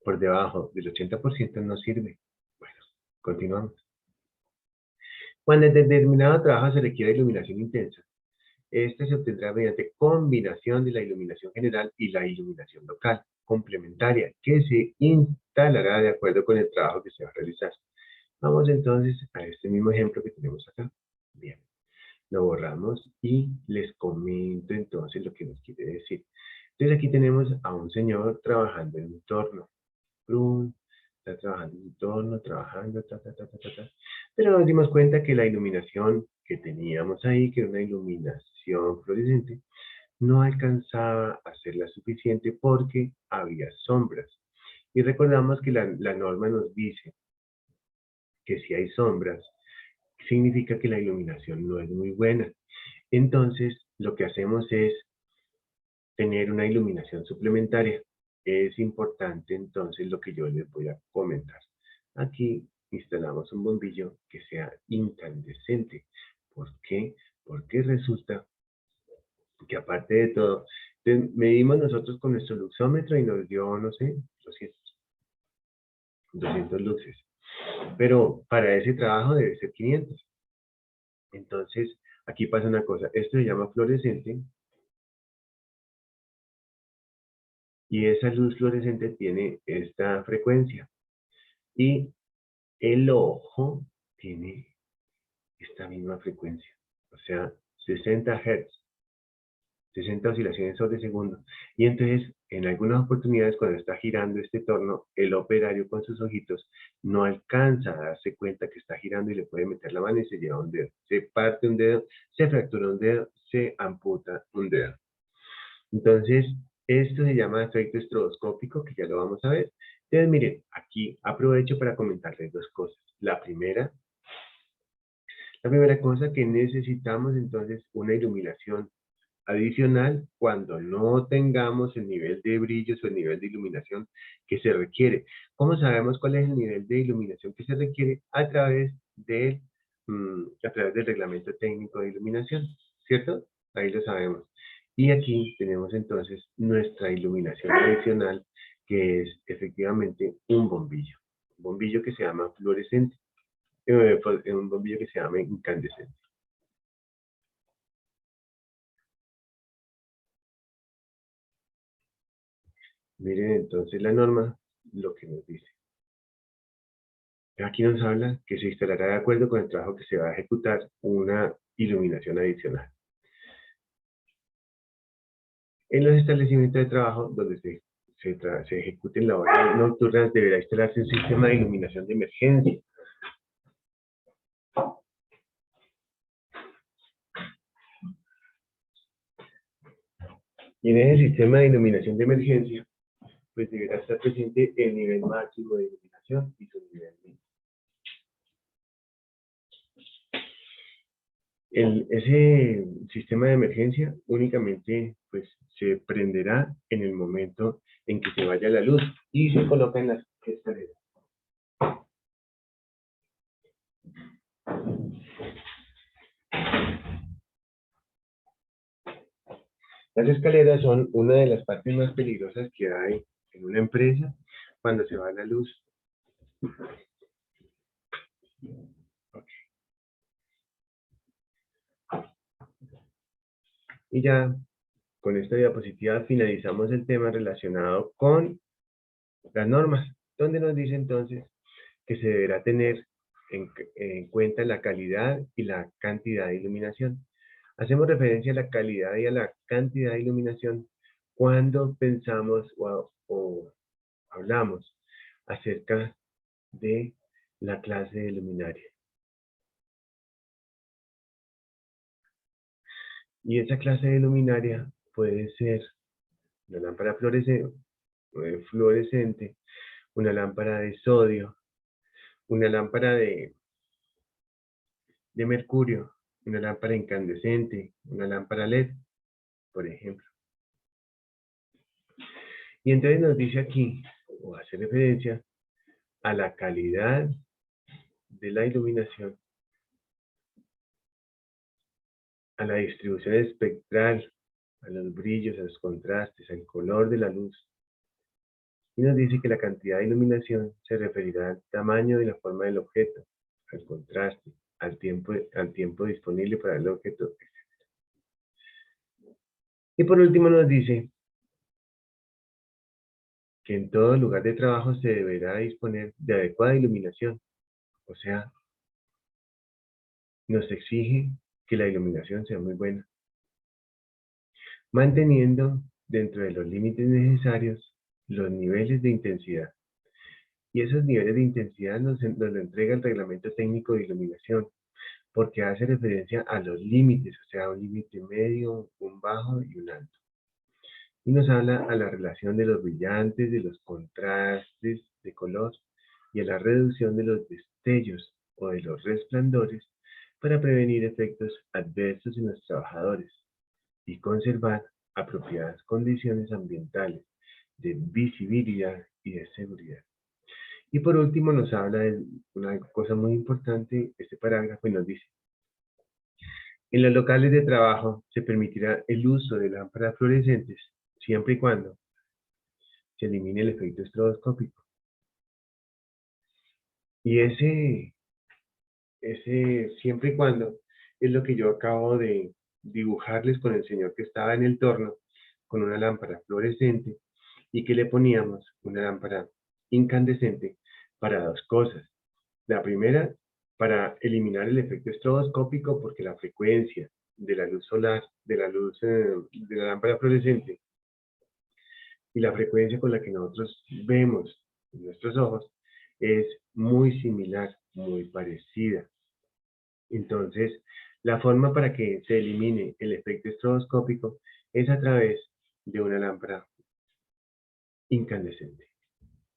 Por debajo del 80% no sirve. Bueno, continuamos. Cuando en determinado trabajo se requiere iluminación intensa, esta se obtendrá mediante combinación de la iluminación general y la iluminación local, complementaria, que se instalará de acuerdo con el trabajo que se va a realizar. Vamos entonces a este mismo ejemplo que tenemos acá. Bien, lo borramos y les comento entonces lo que nos quiere decir. Entonces aquí tenemos a un señor trabajando en un torno. Está trabajando en un torno, trabajando, Pero nos dimos cuenta que la iluminación que teníamos ahí, que era una iluminación fluorescente, no alcanzaba a ser la suficiente porque había sombras. Y recordamos que la norma nos dice que si hay sombras, significa que la iluminación no es muy buena. Entonces, lo que hacemos es tener una iluminación suplementaria. Es importante entonces lo que yo les voy a comentar. Aquí instalamos un bombillo que sea incandescente. ¿Por qué? Porque resulta que aparte de todo, medimos nosotros con nuestro luxómetro y nos dio, no sé, 200 luxes. Pero para ese trabajo debe ser 500. Entonces, aquí pasa una cosa. Esto se llama fluorescente. Y esa luz fluorescente tiene esta frecuencia. Y el ojo tiene esta misma frecuencia. O sea, 60 Hz. 60 oscilaciones sobre segundo. Y entonces, en algunas oportunidades, cuando está girando este torno, el operario con sus ojitos no alcanza a darse cuenta que está girando y le puede meter la mano y se lleva un dedo. Se parte un dedo, se fractura un dedo, se amputa un dedo. Entonces, esto se llama efecto estroboscópico, que ya lo vamos a ver. Entonces, miren, aquí aprovecho para comentarles dos cosas. La primera cosa que necesitamos entonces una iluminación adicional cuando no tengamos el nivel de brillos o el nivel de iluminación que se requiere. ¿Cómo sabemos cuál es el nivel de iluminación que se requiere? A través del reglamento técnico de iluminación, ¿cierto? Ahí lo sabemos. Y aquí tenemos entonces nuestra iluminación adicional, que es efectivamente un bombillo. Un bombillo que se llama fluorescente, un bombillo que se llama incandescente. Miren entonces la norma, lo que nos dice. Aquí nos habla que se instalará de acuerdo con el trabajo que se va a ejecutar una iluminación adicional. En los establecimientos de trabajo donde se ejecuten labores nocturnas deberá instalarse un sistema de iluminación de emergencia. Y en ese sistema de iluminación de emergencia, pues deberá estar presente el nivel máximo de iluminación y su nivel mínimo. Ese sistema de emergencia únicamente pues, se prenderá en el momento en que se vaya la luz y se coloca en las escaleras. Las escaleras son una de las partes más peligrosas que hay en una empresa cuando se va la luz. Okay. Y ya con esta diapositiva finalizamos el tema relacionado con las normas, donde nos dice entonces que se deberá tener en cuenta la calidad y la cantidad de iluminación. Hacemos referencia a la calidad y a la cantidad de iluminación cuando pensamos o hablamos acerca de la clase de luminaria. Y esa clase de luminaria puede ser una lámpara fluorescente, una lámpara de sodio, una lámpara de mercurio, una lámpara incandescente, una lámpara LED, por ejemplo. Y entonces nos dice aquí, o hace referencia, a la calidad de la iluminación a la distribución espectral, a los brillos, a los contrastes, al color de la luz. Y nos dice que la cantidad de iluminación se referirá al tamaño y la forma del objeto, al contraste, al tiempo disponible para el objeto. Y por último nos dice que en todo lugar de trabajo se deberá disponer de adecuada iluminación. O sea, nos exige que la iluminación sea muy buena, manteniendo dentro de los límites necesarios los niveles de intensidad. Y esos niveles de intensidad nos lo entrega el Reglamento Técnico de Iluminación, porque hace referencia a los límites, o sea, un límite medio, un bajo y un alto. Y nos habla a la relación de los brillantes, de los contrastes de color y a la reducción de los destellos o de los resplandores para prevenir efectos adversos en los trabajadores y conservar apropiadas condiciones ambientales de visibilidad y de seguridad. Y por último nos habla de una cosa muy importante, este parágrafo, y nos dice: en los locales de trabajo se permitirá el uso de lámparas fluorescentes siempre y cuando se elimine el efecto estroboscópico. Y ese siempre y cuando es lo que yo acabo de dibujarles con el señor que estaba en el torno, con una lámpara fluorescente, y que le poníamos una lámpara incandescente para dos cosas. La primera, para eliminar el efecto estroboscópico, porque la frecuencia de la luz solar, de la luz de la lámpara fluorescente, y la frecuencia con la que nosotros vemos en nuestros ojos es muy similar, muy parecida. Entonces, la forma para que se elimine el efecto estroboscópico es a través de una lámpara incandescente.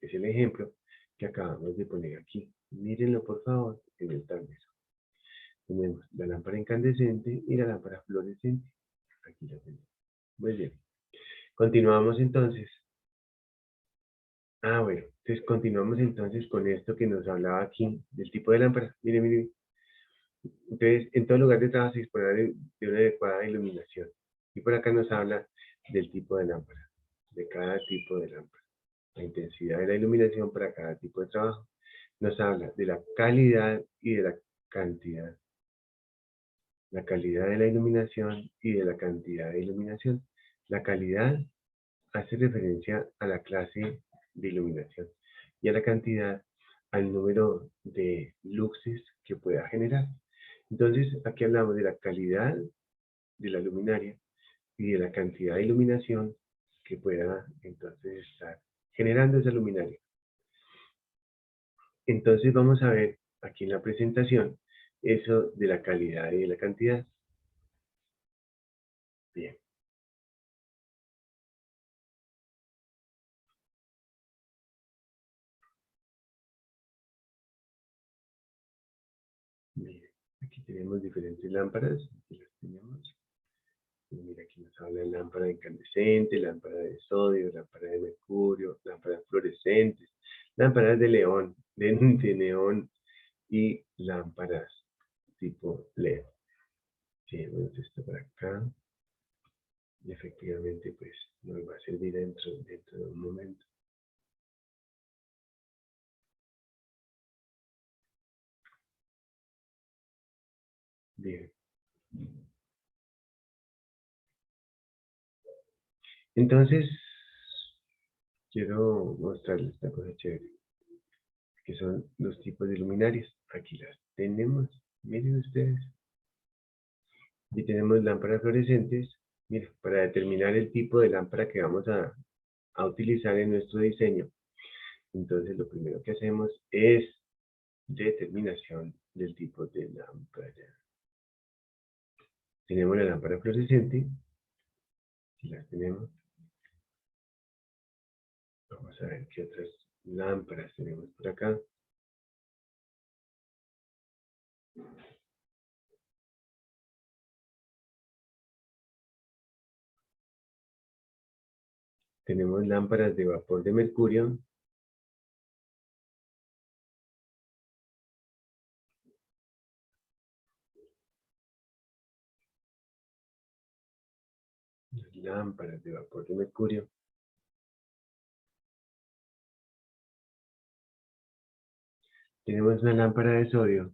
Es el ejemplo que acabamos de poner aquí. Mírenlo por favor en el tablet. Tenemos la lámpara incandescente y la lámpara fluorescente. Aquí la tenemos. Muy bien. Continuamos entonces. Bueno, entonces continuamos entonces con esto que nos hablaba aquí del tipo de lámpara. Miren, miren. Entonces, en todo lugar de trabajo se dispondrá de una adecuada iluminación. Y por acá nos habla del tipo de lámpara, de cada tipo de lámpara. La intensidad de la iluminación para cada tipo de trabajo. Nos habla de la calidad y de la cantidad. La calidad de la iluminación y de la cantidad de iluminación. La calidad hace referencia a la clase de iluminación y a la cantidad, al número de luces que pueda generar. Entonces, aquí hablamos de la calidad de la luminaria y de la cantidad de iluminación que pueda entonces estar generando esa luminaria. Entonces vamos a ver aquí en la presentación eso de la calidad y de la cantidad. Bien. Bien. Aquí tenemos diferentes lámparas. Aquí las tenemos. Mira, aquí nos habla de lámpara incandescente, lámpara de sodio, lámpara de mercurio, lámparas fluorescentes, lámparas de león, de neón y lámparas tipo LED. Tenemos esto por acá y efectivamente pues nos va a servir dentro de un momento. Bien. Entonces, quiero mostrarles esta cosa chévere, que son los tipos de luminarias. Aquí las tenemos, miren ustedes. Y tenemos lámparas fluorescentes. Mira, para determinar el tipo de lámpara que vamos a utilizar en nuestro diseño. Entonces, lo primero que hacemos es determinación del tipo de lámpara. Tenemos la lámpara fluorescente. Si la tenemos. Vamos a ver qué otras lámparas tenemos por acá. Tenemos lámparas de vapor de mercurio. lámparas de vapor de mercurio. Tenemos una lámpara de sodio.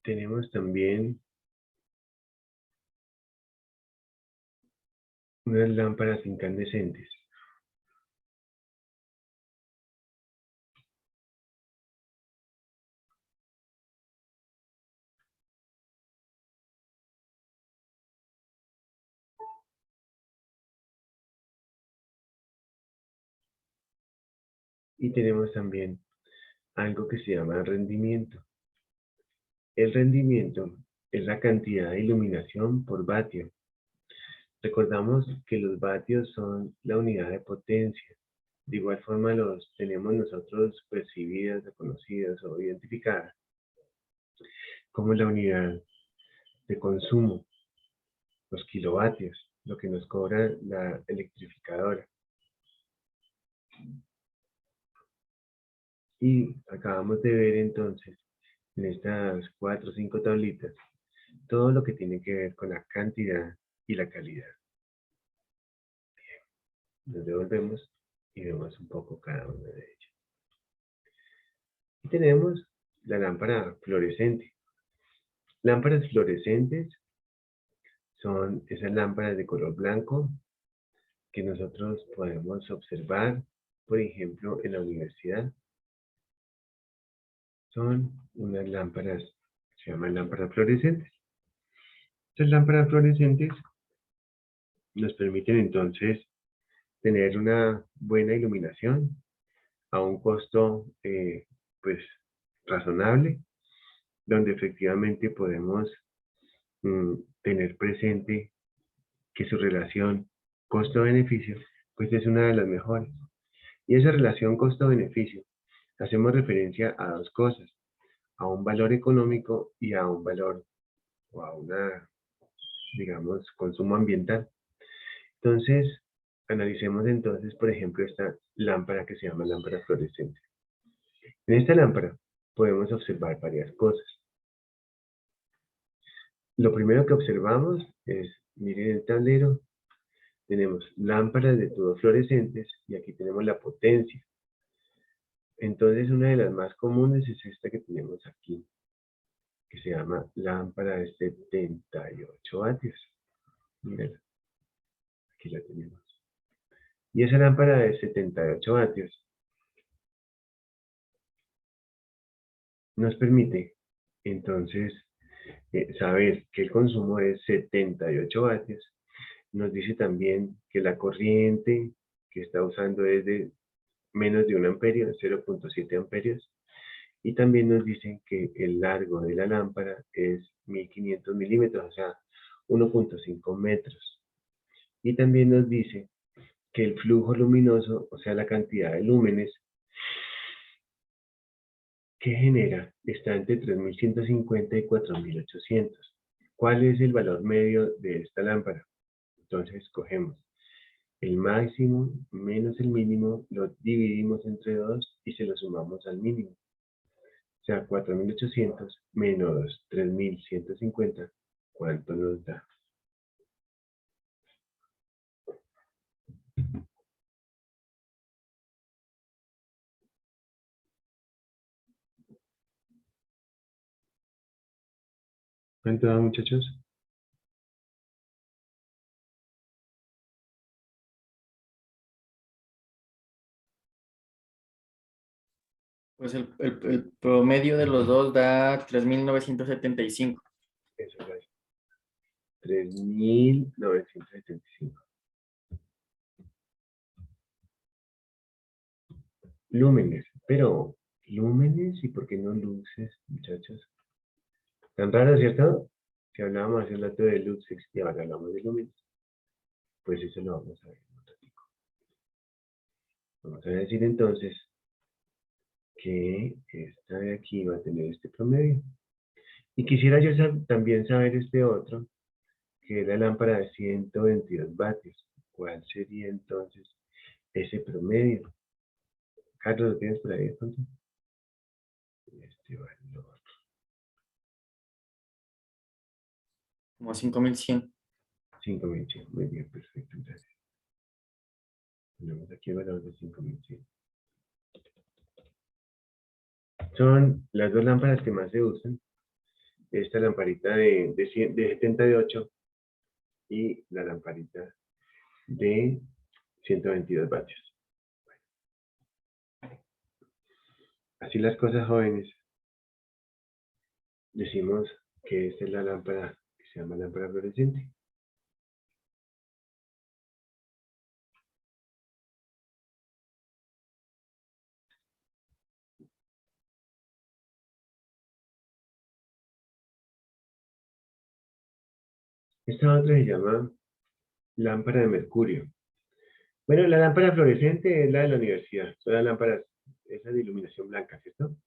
Tenemos también unas lámparas incandescentes. Y tenemos también algo que se llama rendimiento. El rendimiento es la cantidad de iluminación por vatio. Recordamos que los vatios son la unidad de potencia. De igual forma los tenemos nosotros percibidas, reconocidas o identificadas como la unidad de consumo, los kilovatios, lo que nos cobra la electrificadora. Y acabamos de ver entonces en estas 4 o 5 tablitas todo lo que tiene que ver con la cantidad y la calidad. Nos devolvemos y vemos un poco cada una de ellas. Y tenemos la lámpara fluorescente. Lámparas fluorescentes son esas lámparas de color blanco que nosotros podemos observar, por ejemplo, en la universidad. Son unas lámparas, se llaman lámparas fluorescentes. Estas lámparas fluorescentes nos permiten entonces tener una buena iluminación a un costo pues razonable, donde efectivamente podemos tener presente que su relación costo-beneficio pues es una de las mejores. Y esa relación costo-beneficio hacemos referencia a dos cosas, a un valor económico y a un valor o a una, digamos, consumo ambiental. Entonces, analicemos entonces, por ejemplo, esta lámpara que se llama lámpara fluorescente. En esta lámpara podemos observar varias cosas. Lo primero que observamos es, miren el tablero, tenemos lámparas de tubos fluorescentes y aquí tenemos la potencia. Entonces, una de las más comunes es esta que tenemos aquí, que se llama lámpara de 78 vatios. Miren, aquí la tenemos. Y esa lámpara de 78 vatios nos permite entonces saber que el consumo es 78 vatios. Nos dice también que la corriente que está usando es de menos de 1 amperio, 0.7 amperios. Y también nos dicen que el largo de la lámpara es 1500 milímetros, o sea, 1.5 metros. Y también nos dice que el flujo luminoso, o sea, la cantidad de lúmenes que genera, está entre 3150 y 4800. ¿Cuál es el valor medio de esta lámpara? Entonces, cogemos el máximo menos el mínimo, lo dividimos entre 2 y se lo sumamos al mínimo. O sea, 4800 menos 3150, ¿cuánto nos da? ¿Cuánto da, muchachos? Pues el promedio de los dos da 3.975. Eso es 3975 lúmenes. Pero, lúmenes y por qué no luces, muchachos. Tan raro, ¿cierto? Si hablábamos hace un rato de luces y ahora hablamos de lúmenes. Pues eso lo vamos a ver en un ratico. Vamos a decir entonces que esta de aquí va a tener este promedio. Y quisiera yo también saber este otro, que es la lámpara de 122 vatios. ¿Cuál sería entonces ese promedio? Carlos, ¿lo tienes por ahí de pronto? Este valor. Como 5100. 5100. Muy bien, perfecto, gracias. Tenemos aquí el valor de 5100. Son las dos lámparas que más se usan. Esta lamparita de 78 y la lamparita de 122 vatios. Así las cosas, jóvenes. Decimos que esta es la lámpara que se llama lámpara fluorescente. Esta otra se llama lámpara de mercurio. Bueno, la lámpara fluorescente es la de la universidad. Son las lámparas, esa de iluminación blanca, ¿cierto?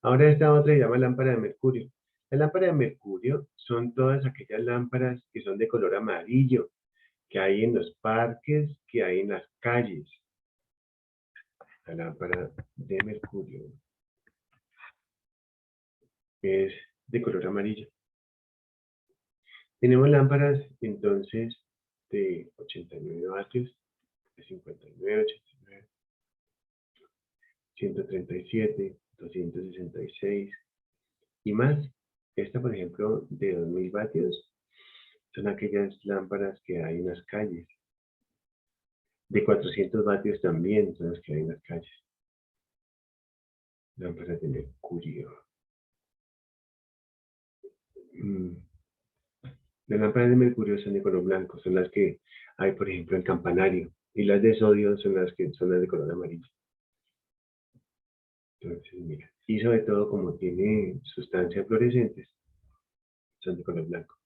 Ahora esta otra se llama lámpara de mercurio. La lámpara de mercurio son todas aquellas lámparas que son de color amarillo, que hay en los parques, que hay en las calles. La lámpara de mercurio es de color amarillo. Tenemos lámparas entonces de 89 vatios, de 59, 89, 137, 266 y más. Esta, por ejemplo, de 2000 vatios, son aquellas lámparas que hay en las calles. De 400 vatios también son las que hay en las calles. Lámparas de mercurio. Las lámparas de mercurio son de color blanco, son las que hay, por ejemplo, en campanario. Y las de sodio son las que son las de color amarillo. Entonces, mira, y sobre todo como tiene sustancias fluorescentes, son de color blanco.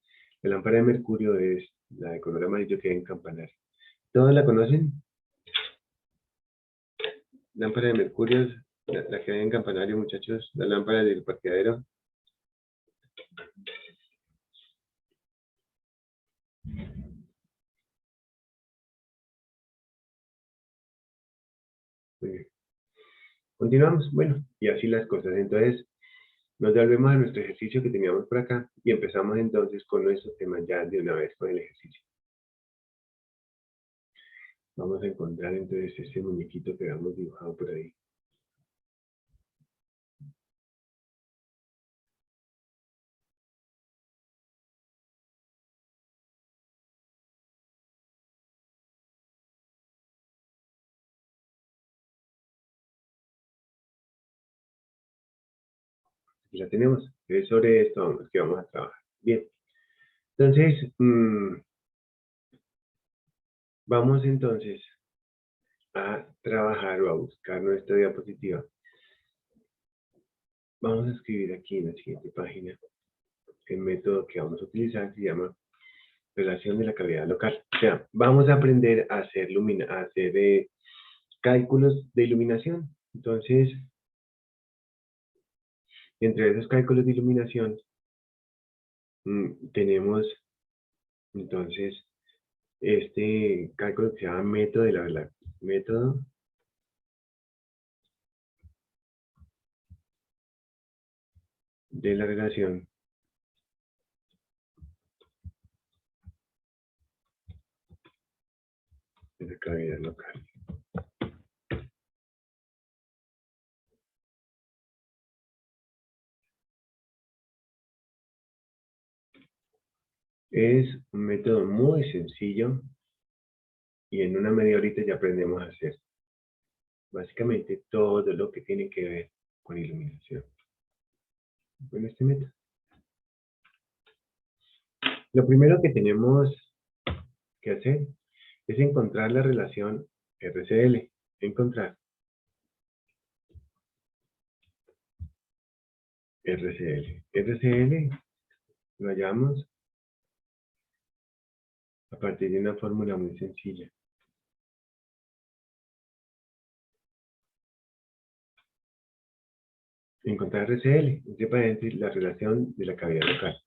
La lámpara de mercurio es la de color amarillo que hay en campanario. ¿Todos la conocen? Lámpara de mercurio, la que hay en campanario, muchachos, la lámpara del parqueadero. Muy bien. Continuamos. Bueno, y así las cosas. Entonces, nos devolvemos a nuestro ejercicio que teníamos por acá y empezamos entonces con nuestro tema ya de una vez con el ejercicio. Vamos a encontrar entonces ese muñequito que habíamos dibujado por ahí. Aquí la tenemos. Es sobre esto que vamos a trabajar. Bien. Entonces, vamos entonces a trabajar o a buscar nuestra diapositiva. Vamos a escribir aquí en la siguiente página el método que vamos a utilizar, se llama relación de la cavidad local. O sea, vamos a aprender a hacer, cálculos de iluminación. Entonces, entre esos cálculos de iluminación, tenemos entonces este cálculo que se llama método de la relación de la cavidad local. Es un método muy sencillo y en una media horita ya aprendemos a hacer básicamente todo lo que tiene que ver con iluminación. Con este método. Lo primero que tenemos que hacer es encontrar la relación RCL. Encontrar RCL. RCL lo hallamos a partir de una fórmula muy sencilla. encontrar RCL, entre paréntesis, la relación de la cavidad local.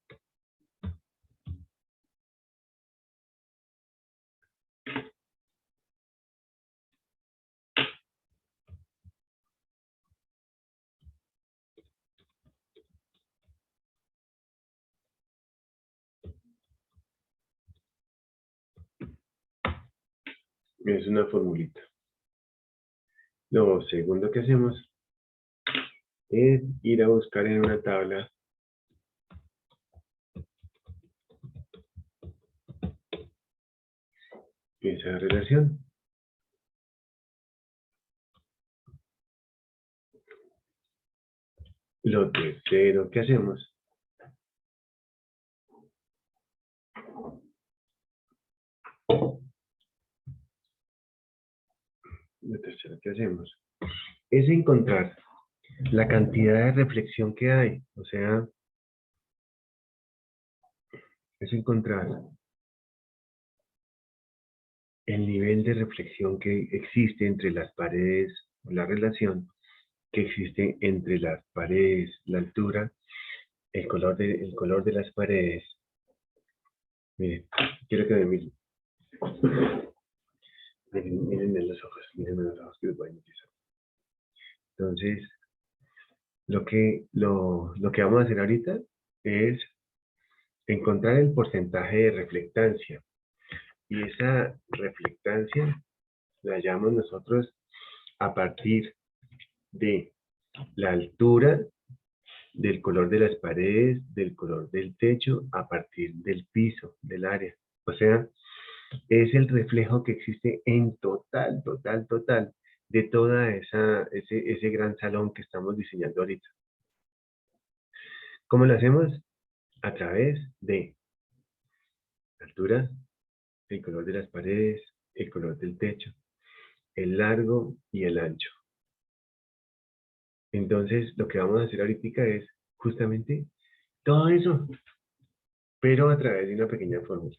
Es una formulita. Lo segundo que hacemos es ir a buscar en una tabla esa relación. Lo tercero que hacemos es encontrar la cantidad de reflexión que hay, o sea, es encontrar el nivel de reflexión que existe entre las paredes, la relación que existe entre las paredes, la altura, el color de las paredes. Miren, quiero que me miren. Miren en los ojos que les voy a utilizar. Entonces, lo que vamos a hacer ahorita es encontrar el porcentaje de reflectancia. Y esa reflectancia la llamamos nosotros a partir de la altura, del color de las paredes, del color del techo, a partir del piso, del área. O sea, es el reflejo que existe en total de toda ese gran salón que estamos diseñando ahorita. ¿Cómo lo hacemos? A través de la altura, el color de las paredes, el color del techo, el largo y el ancho. Entonces, lo que vamos a hacer ahorita es justamente todo eso, pero a través de una pequeña fórmula.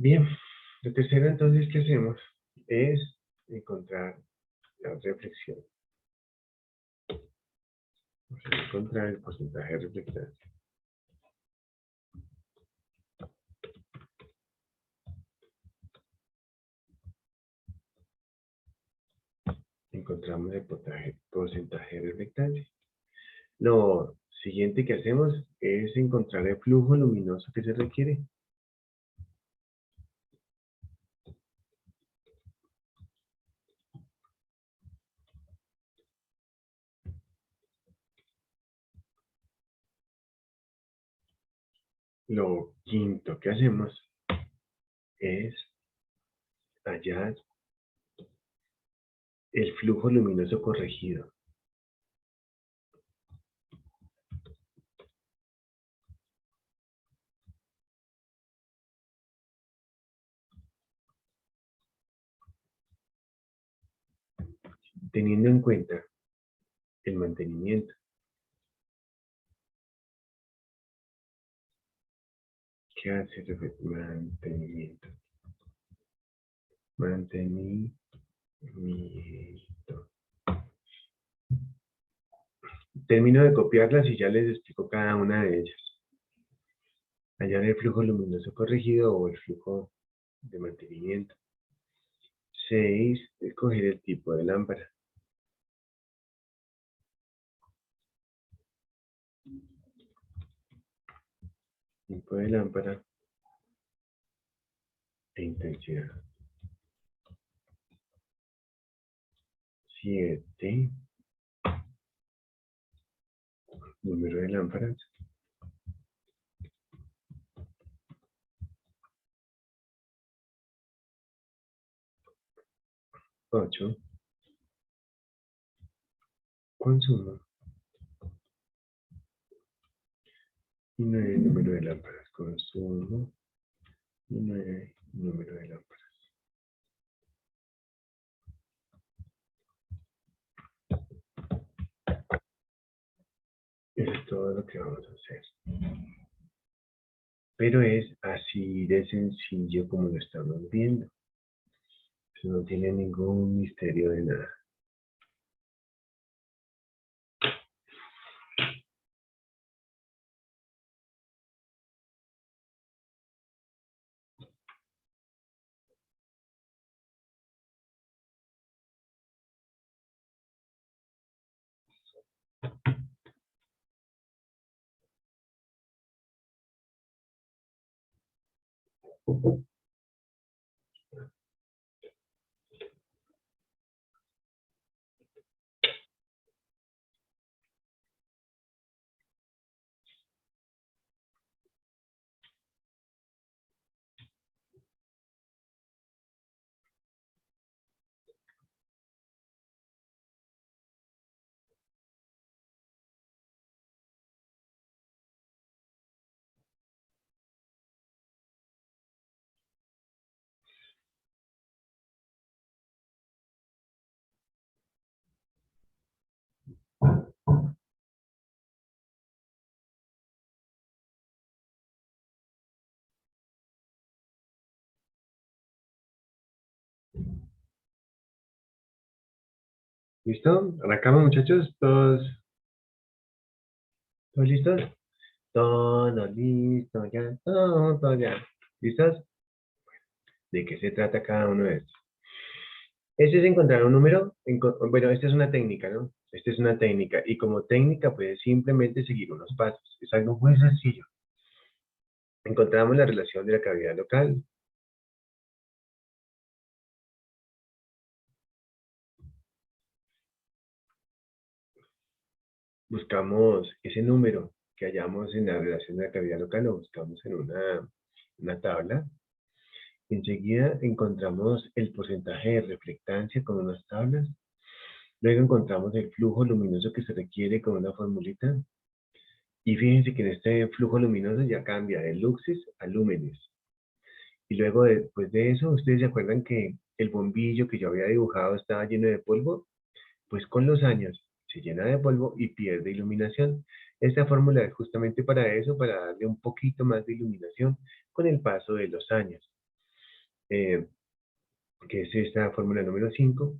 Bien, lo tercero entonces que hacemos es encontrar la reflexión. Vamos a encontrar el porcentaje de reflectancia. Encontramos el porcentaje de reflectancia. Lo siguiente que hacemos es encontrar el flujo luminoso que se requiere. Lo quinto que hacemos es hallar el flujo luminoso corregido. Teniendo en cuenta el mantenimiento. ¿Qué hace el mantenimiento? Mantenimiento. Termino de copiarlas y ya les explico cada una de ellas. Hallar el flujo luminoso corregido o el flujo de mantenimiento. 6. Escoger el tipo de lámpara. Tipo de lámpara e intensidad. 7. Número de lámparas. 8. Consumo. Y 9. Número de lámparas. Consumo. Y 9. Número de lámparas. Eso es todo lo que vamos a hacer. Pero es así de sencillo como lo estamos viendo. Eso no tiene ningún misterio de nada. ¿Listo? Arrancamos, muchachos. ¿Todos listos? Todo listo, ya, todo ya. ¿Listos? ¿De qué se trata cada uno de estos? Este es encontrar un número. Bueno, esta es una técnica, ¿no? Esta es una técnica. Y como técnica, puedes simplemente seguir unos pasos. Es algo muy sencillo. Encontramos la relación de la cavidad local. Buscamos ese número que hallamos en la relación de la cavidad local, lo buscamos en una tabla. Enseguida encontramos el porcentaje de reflectancia con unas tablas. Luego encontramos el flujo luminoso que se requiere con una formulita. Y fíjense que en este flujo luminoso ya cambia de luxes a lúmenes. Y luego después de eso, ¿ustedes se acuerdan que el bombillo que yo había dibujado estaba lleno de polvo? Pues con los años se llena de polvo y pierde iluminación. Esta fórmula es justamente para eso, para darle un poquito más de iluminación con el paso de los años. Eh, que es esta fórmula número 5.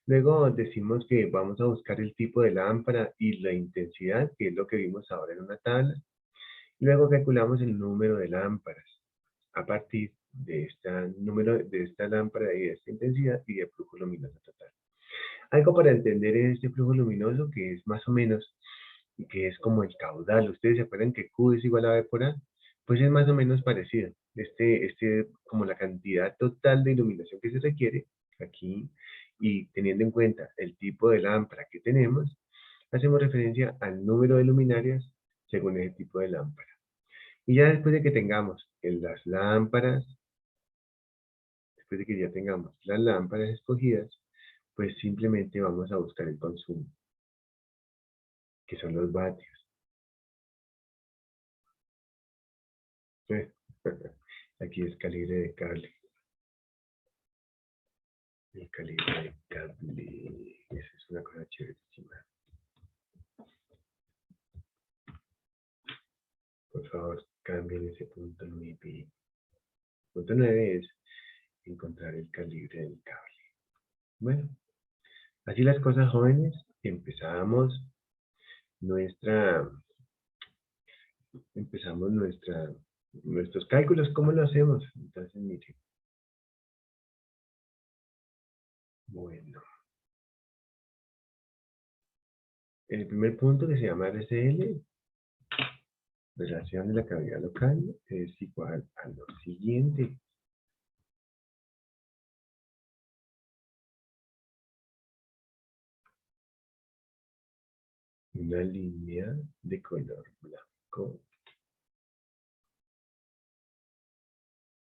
Luego decimos que vamos a buscar el tipo de lámpara y la intensidad, que es lo que vimos ahora en una tabla. Luego calculamos el número de lámparas a partir de de esta lámpara y de esta intensidad y de flujo luminoso total. Algo para entender este flujo luminoso que es más o menos, que es como el caudal. ¿Ustedes se acuerdan que Q es igual a V por A? Pues es más o menos parecido. Como la cantidad total de iluminación que se requiere aquí, y teniendo en cuenta el tipo de lámpara que tenemos, hacemos referencia al número de luminarias según ese tipo de lámpara. Y ya después de que tengamos las lámparas, después de que ya tengamos las lámparas escogidas, pues simplemente vamos a buscar el consumo, que son los vatios. Aquí es calibre de cable. El calibre de cable. Esa es una cosa chéverísima. Por favor, cambien ese punto 9. Punto 9 es encontrar el calibre del cable. Bueno, así las cosas, jóvenes. Empezamos nuestra empezamos nuestros cálculos. ¿Cómo lo hacemos? Entonces, miren. Bueno, el primer punto que se llama RCL, relación de la cavidad local, es igual a lo siguiente. Una línea de color blanco,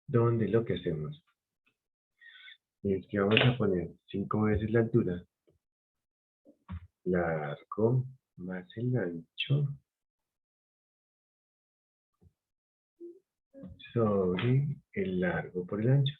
donde lo que hacemos es que vamos a poner 5 veces la altura, largo más el ancho, sobre el largo por el ancho.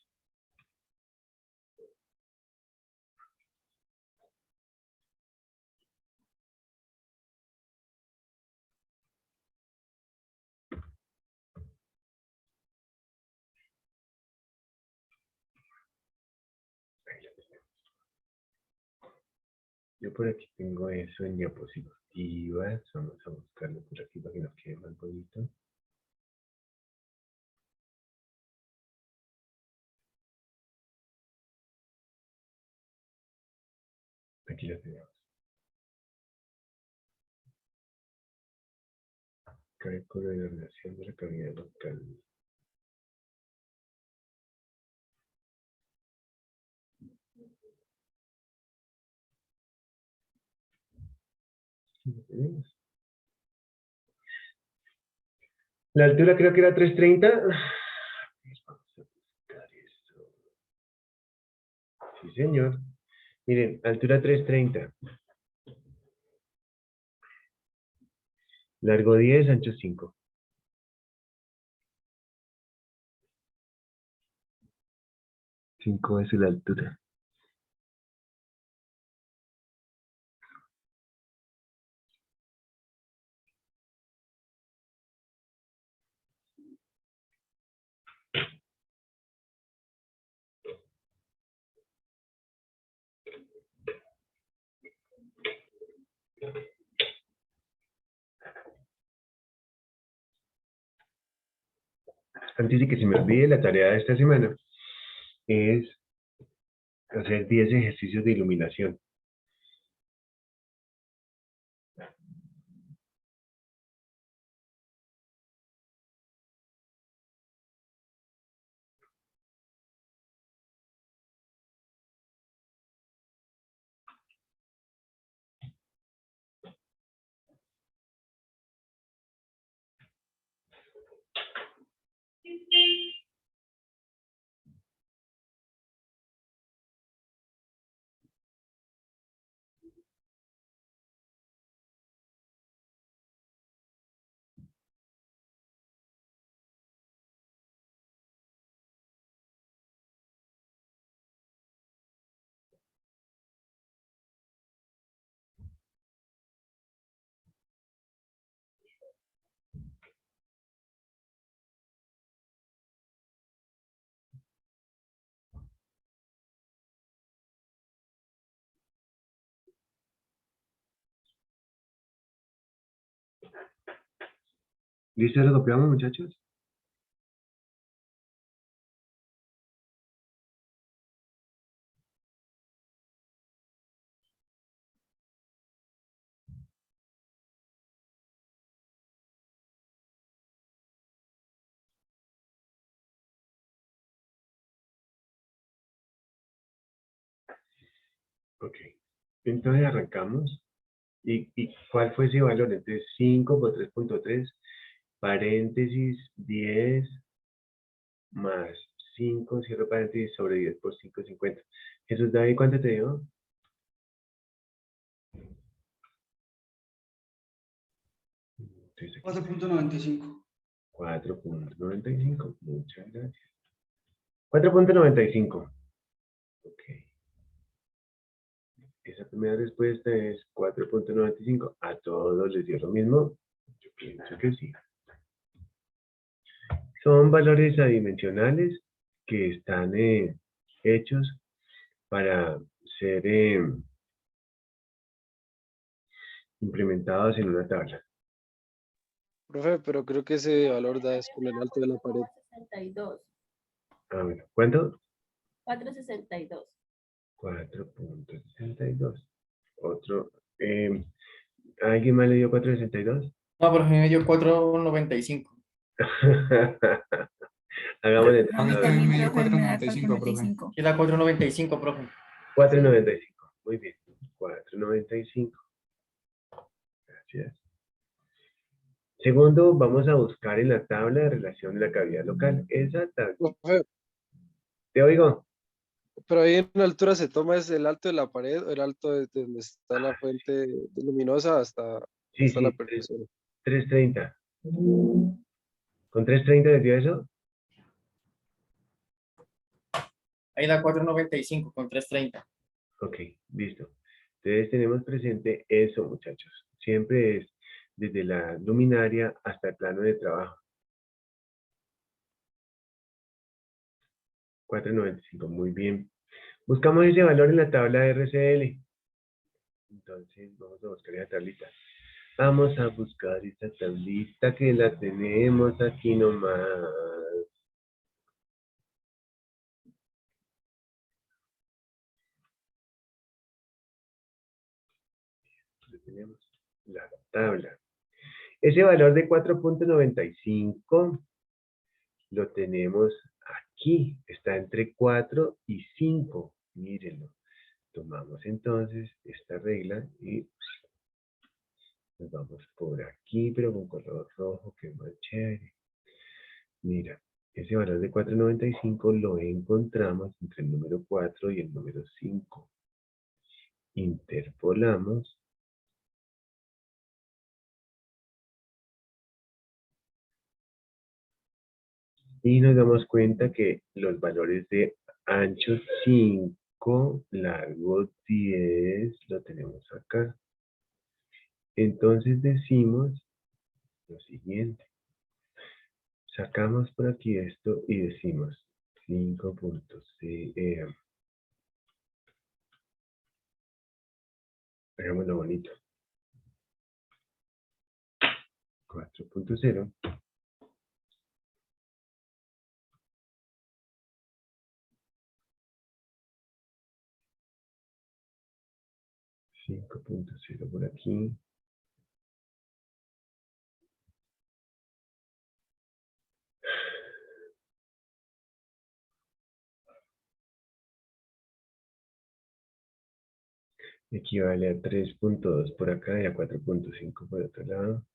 Yo por aquí tengo eso en diapositivas. Vamos a buscarlo por aquí para que nos quede más bonito. Aquí lo tenemos. Cálculo de la relación de la cavidad local. Aquí lo tenemos. La altura creo que era 330. Vamos a buscar eso. Sí, señor. Miren, altura 330. Largo 10, ancho 5. 5 es la altura. Antes de que se me olvide, la tarea de esta semana es hacer 10 ejercicios de iluminación. ¿Listo? ¿Lo copiamos, muchachos? Ok. Entonces arrancamos. ¿Y cuál fue ese valor? Entonces 5 por 3.3, paréntesis 10 más 5, cierro paréntesis, sobre 10 por 5,50. Jesús David, ¿cuánto te dio? Entonces aquí está. 4.95. 4.95. Muchas gracias. 4.95. Ok. Esa primera respuesta es 4.95. ¿A todos les dio lo mismo? Yo pienso que sí. Son valores adimensionales que están hechos para ser implementados en una tabla. Profe, pero creo que ese valor da es con el alto de la pared. 462. Ah, bueno. ¿Cuánto? 462. 4.62. Otro. ¿Alguien más le dio 4.62? No, pero me dio 4.95. Hagámosle A mí A también mí, me dio profe, me da 4.95, profe. 4.95. ¿Qué da 4.95, profe? 4.95. Muy bien. 4.95. Gracias. Segundo, vamos a buscar en la tabla de relación de la cavidad local. Esa tabla. Profe, ¿Te oigo? pero ahí en la altura se toma es el alto de la pared o el alto de donde está la fuente luminosa Sí, hasta la sí. persona. 330. ¿Con 330 les dio eso? Ahí da 4.95 con 3.30. Ok, listo. Entonces tenemos presente eso, muchachos. Siempre es desde la luminaria hasta el plano de trabajo. 4.95, muy bien. Buscamos ese valor en la tabla de RCL. Entonces vamos a buscar esa tablita. Vamos a buscar esta tablita que la tenemos aquí nomás. Aquí tenemos la tabla. Ese valor de 4.95 lo tenemos aquí. Está entre 4 y 5. Mírenlo. Tomamos entonces esta regla y nos vamos por aquí, pero con color rojo, que es más chévere. Mira, ese valor de 4.95 lo encontramos entre el número 4 y el número 5. Interpolamos. Y nos damos cuenta que los valores de ancho 5, largo 10, lo tenemos acá. Entonces decimos lo siguiente. Sacamos por aquí esto y decimos 5.6. Hagámoslo bonito. 4.0. 5.0 por aquí. Equivale a 3.2 por acá y a 4.5 por otro lado.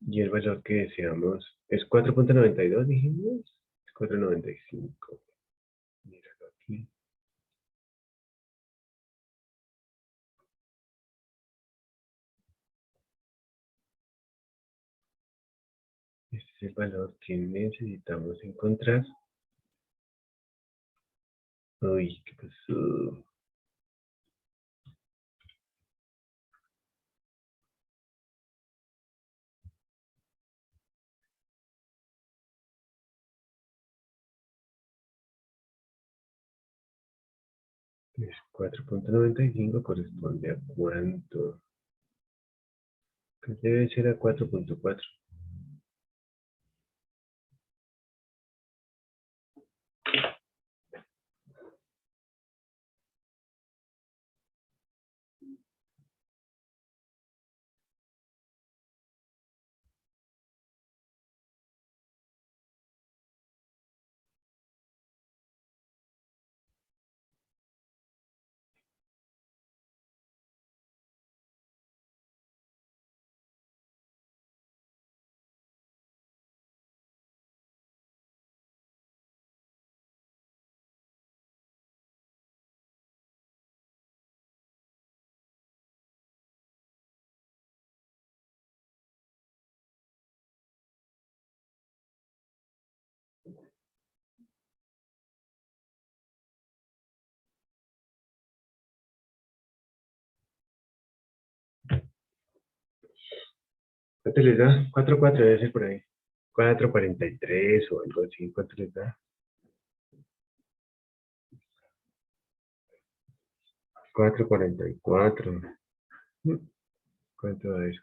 Y el valor que deseamos es 4.92, dijimos. Es 4.95. Míralo aquí. Este es el valor que necesitamos encontrar. Uy, ¿qué pasó? Es 4.95 corresponde a cuánto. Pues debe ser a 4.4. ¿Cuánto les da? 4.4 debe ser por ahí. 4.43 o algo así. ¿Cuánto les da? 4.44. ¿Cuánto da eso?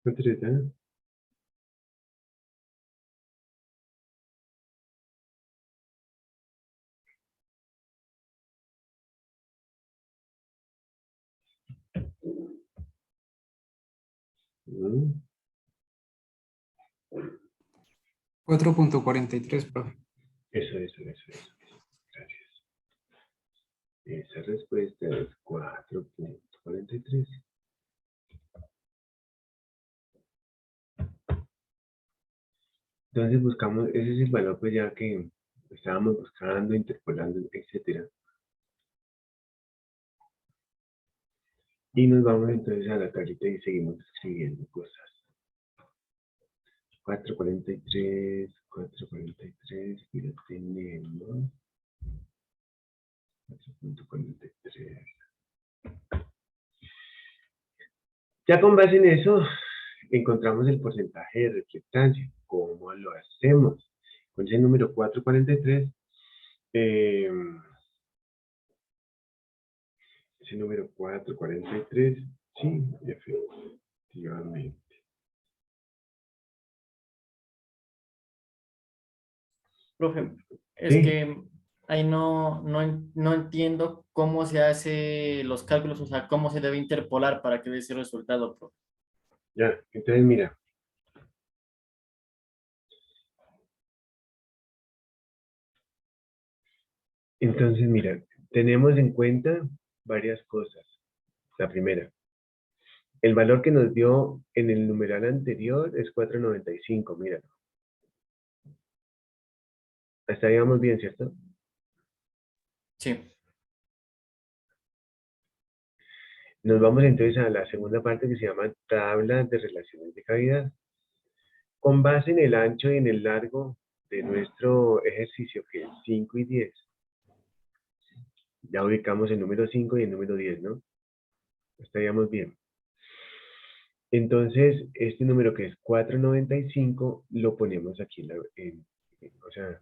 ¿Cuánto le da? Mm, 4.43, profe. Eso. Gracias. Esa respuesta es 4.43. Entonces buscamos, ese es el valor pues ya que estábamos buscando, interpolando, etcétera. Y nos vamos entonces a la tablita y seguimos escribiendo cosas. 4.43, y lo tenemos. 4.43. Ya con base en eso, encontramos el porcentaje de reflectancia. ¿Cómo lo hacemos? Con ese número 443, ese número 443, sí, efectivamente. Profe, es Sí. que ahí no entiendo cómo se hace los cálculos, o sea, cómo se debe interpolar para que dé ese resultado, profe. Ya, entonces mira. Entonces mira, tenemos en cuenta varias cosas. La primera, el valor que nos dio en el numeral anterior es 4.95, míralo. Hasta ahí vamos bien, ¿cierto? Sí, Nos vamos entonces a la segunda parte que se llama tabla de relaciones de cavidad. Con base en el ancho y en el largo de nuestro ejercicio, que es 5 y 10, ya ubicamos el número 5 y el número 10, ¿no? Estaríamos bien. Entonces, este número que es 4.95 lo ponemos aquí o sea,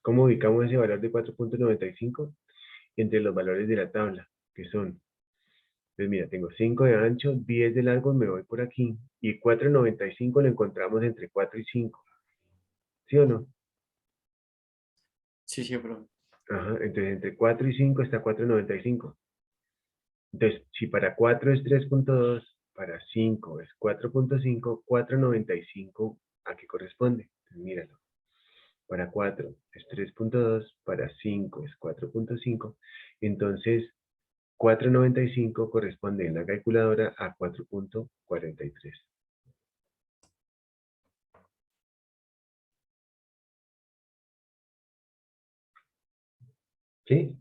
¿cómo ubicamos ese valor de 4.95? Entre los valores de la tabla, que son, pues mira, tengo 5 de ancho, 10 de largo, me voy por aquí, y 4.95 lo encontramos entre 4 y 5, ¿sí o no? sí, profe. Ajá, entonces entre 4 y 5 está 4.95. Entonces, si para 4 es 3.2, para 5 es 4.5, 4.95, ¿a qué corresponde? Entonces, míralo. Para 4 es 3.2, para 5 es 4.5. Entonces, 4.95 corresponde en la calculadora a 4.43. ¿Sí?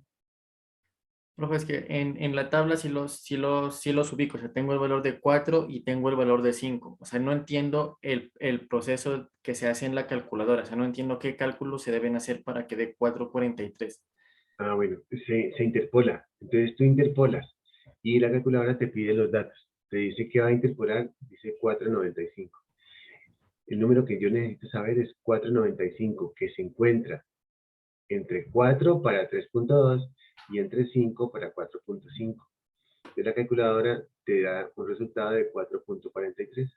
Profe, es que en la tabla sí los ubico, o sea, tengo el valor de 4 y tengo el valor de 5. O sea, no entiendo el proceso que se hace en la calculadora, o sea, no entiendo qué cálculos se deben hacer para que dé 4.43. Ah, bueno, se interpola. Entonces tú interpolas y la calculadora te pide los datos. Te dice que va a interpolar, dice 4.95. El número que yo necesito saber es 4.95, que se encuentra entre 4 para 3.2 y entre 5 para 4.5. De la calculadora te da un resultado de 4.43.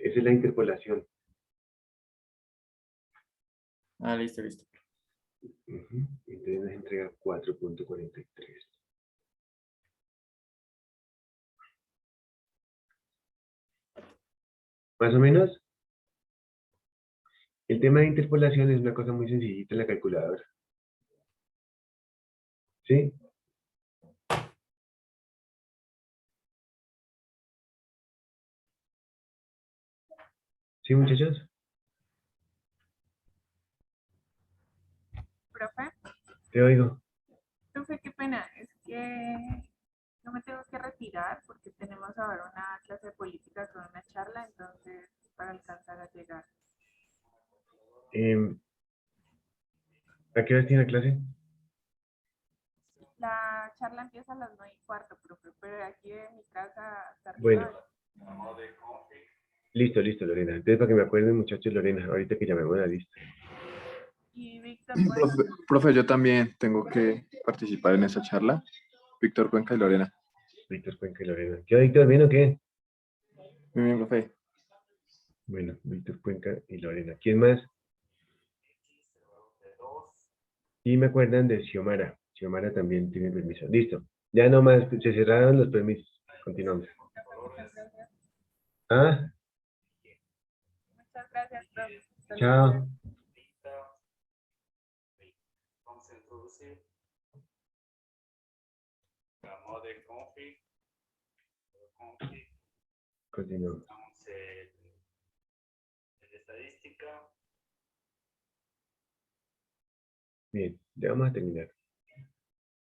Esa es la interpolación. Ah, listo. Entonces nos entrega 4.43. Más o menos, el tema de interpolación es una cosa muy sencillita en la calculadora. ¿Sí? ¿Sí, muchachos? Profe, Te oigo. profe, qué pena, es que no me tengo que retirar porque tenemos ahora una clase de política con una charla, entonces para alcanzar a llegar. ¿A qué hora tiene la clase? La charla empieza a las 9:15, profe, pero de aquí de mi casa hasta Bueno, arriba. listo, Lorena. Entonces, para que me acuerden, muchachos, Lorena, ahorita que llamemos a la lista. Y Víctor, pues, Profe, yo también tengo que participar en esa charla. Víctor Cuenca y Lorena. Víctor Cuenca y Lorena. ¿Qué, Víctor? ¿Bien o qué? Muy bien, profe. Bueno, Víctor Cuenca y Lorena. ¿Quién más? Y me acuerdan de Xiomara. Xiomara también tiene permiso. Listo. Ya nomás se cerraron los permisos. Continuamos. Muchas gracias. Ah, Muchas gracias, profe. Hasta luego. chao. Vamos a introducir la model config. Continuamos. Estamos en estadística. Bien, ya vamos a terminar.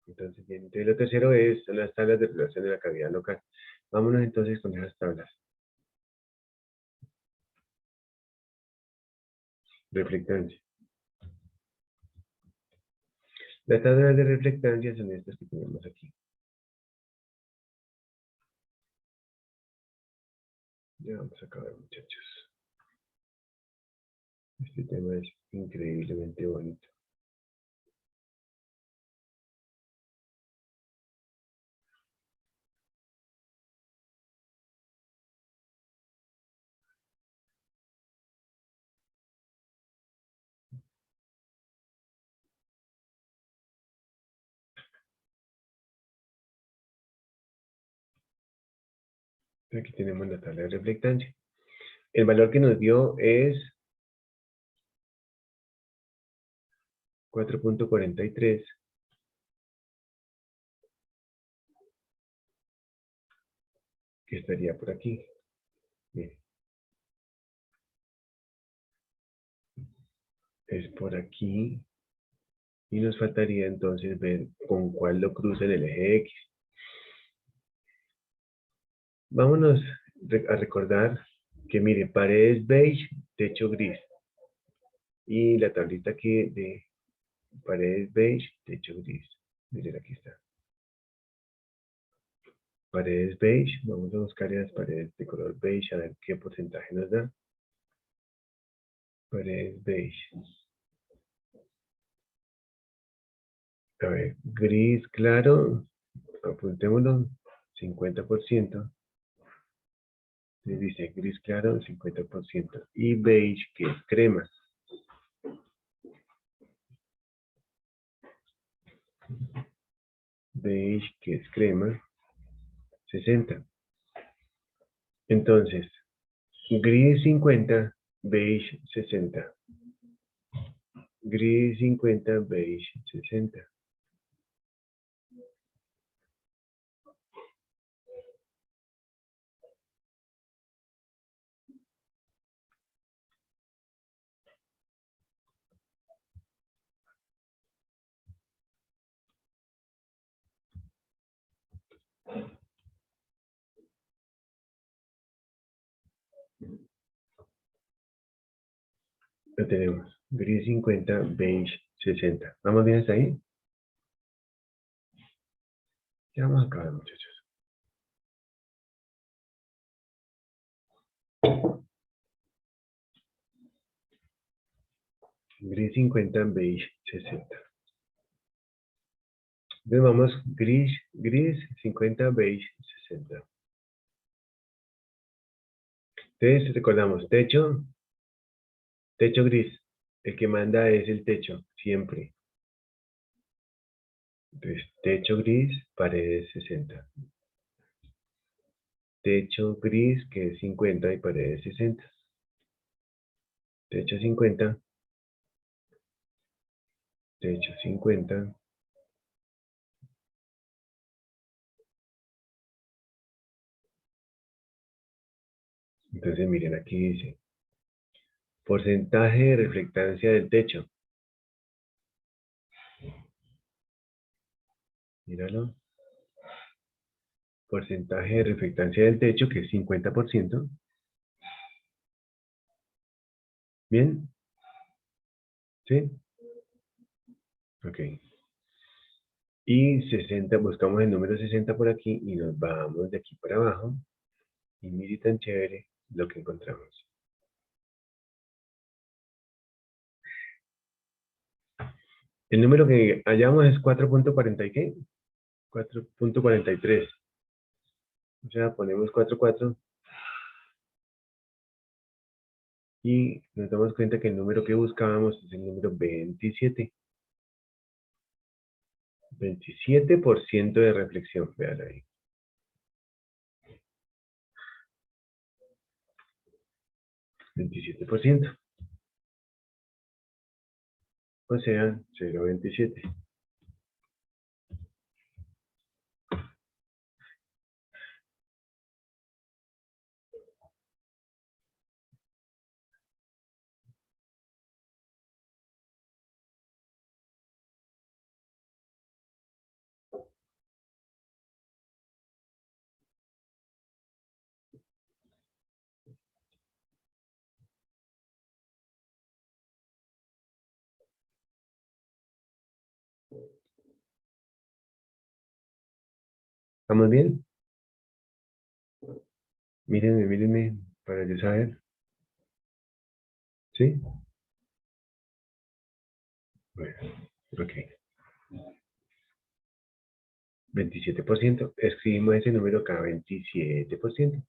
Entonces, bien. Entonces, lo tercero es las tablas de relación de la cavidad local. Vámonos entonces con esas tablas. Reflectancia. Las tablas de reflectancia son estas que tenemos aquí. Ya vamos a acabar, muchachos. Este tema es increíblemente bonito. Aquí tenemos la tabla de reflectancia. El valor que nos dio es 4.43. Que estaría por aquí. Miren. Es por aquí. Y nos faltaría entonces ver con cuál lo cruza en el eje X. Vámonos a recordar que, mire, paredes beige, techo gris. Y la tablita aquí de paredes beige, techo gris. Miren, aquí está. Paredes beige, vamos a buscar las paredes de color beige, a ver qué porcentaje nos da. Paredes beige. A ver, gris claro, apuntémoslo, 50%. Dice gris claro, 50%. Y beige, que es crema. Beige, que es crema, 60. Entonces, gris 50, beige 60. Gris 50, beige 60. Lo tenemos. Gris 50, beige 60. ¿Vamos bien hasta ahí? Ya vamos a acabar, muchachos. Gris 50, beige 60. Entonces vamos gris 50, beige 60. Entonces recordamos, techo gris. El que manda es el techo, siempre. Entonces, techo gris, paredes 60. Techo gris, que es 50 y paredes 60. Techo 50. Techo 50. Entonces, miren, aquí dice, porcentaje de reflectancia del techo. Míralo. Porcentaje de reflectancia del techo, que es 50%. ¿Bien? ¿Sí? Ok. Y 60, buscamos el número 60 por aquí y nos vamos de aquí para abajo. Y mire tan chévere lo que encontramos. El número que hallamos es 4.40 y qué? 4.43. O sea, ponemos 44 Y nos damos cuenta que el número que buscábamos es el número 27. 27% de reflexión, vean ahí. ¿27%? O sea, 0,27. ¿Estamos bien? Mírenme, mírenme, para yo saber. ¿Sí? Bueno, ok. 27%. Escribimos ese número acá, 27%.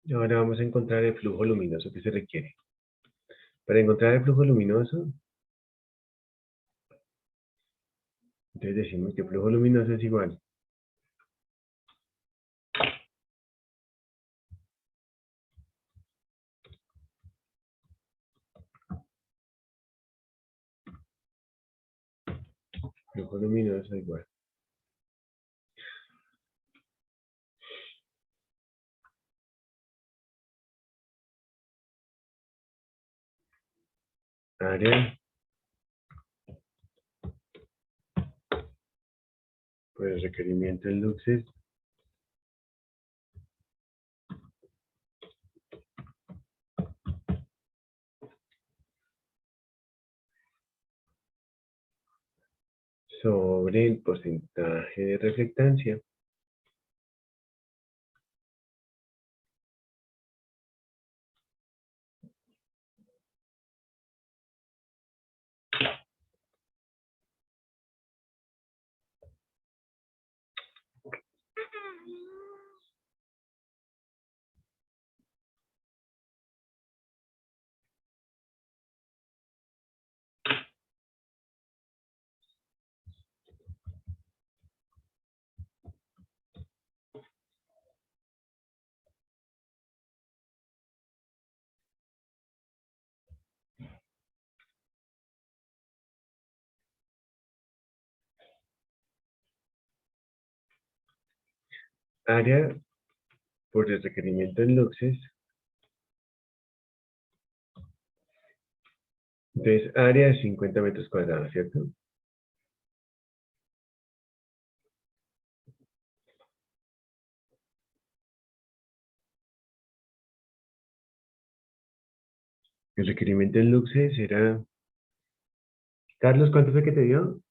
Y ahora vamos a encontrar el flujo luminoso que se requiere. Para encontrar el flujo luminoso, entonces decimos que el flujo luminoso es igual. Flujo luminoso igual. Área por el requerimiento en luxes sobre el porcentaje de reflectancia. Área por el requerimiento en luxes. Entonces, área de 50 metros cuadrados, ¿cierto? El requerimiento en luxes era... Carlos, ¿cuánto fue que te dio?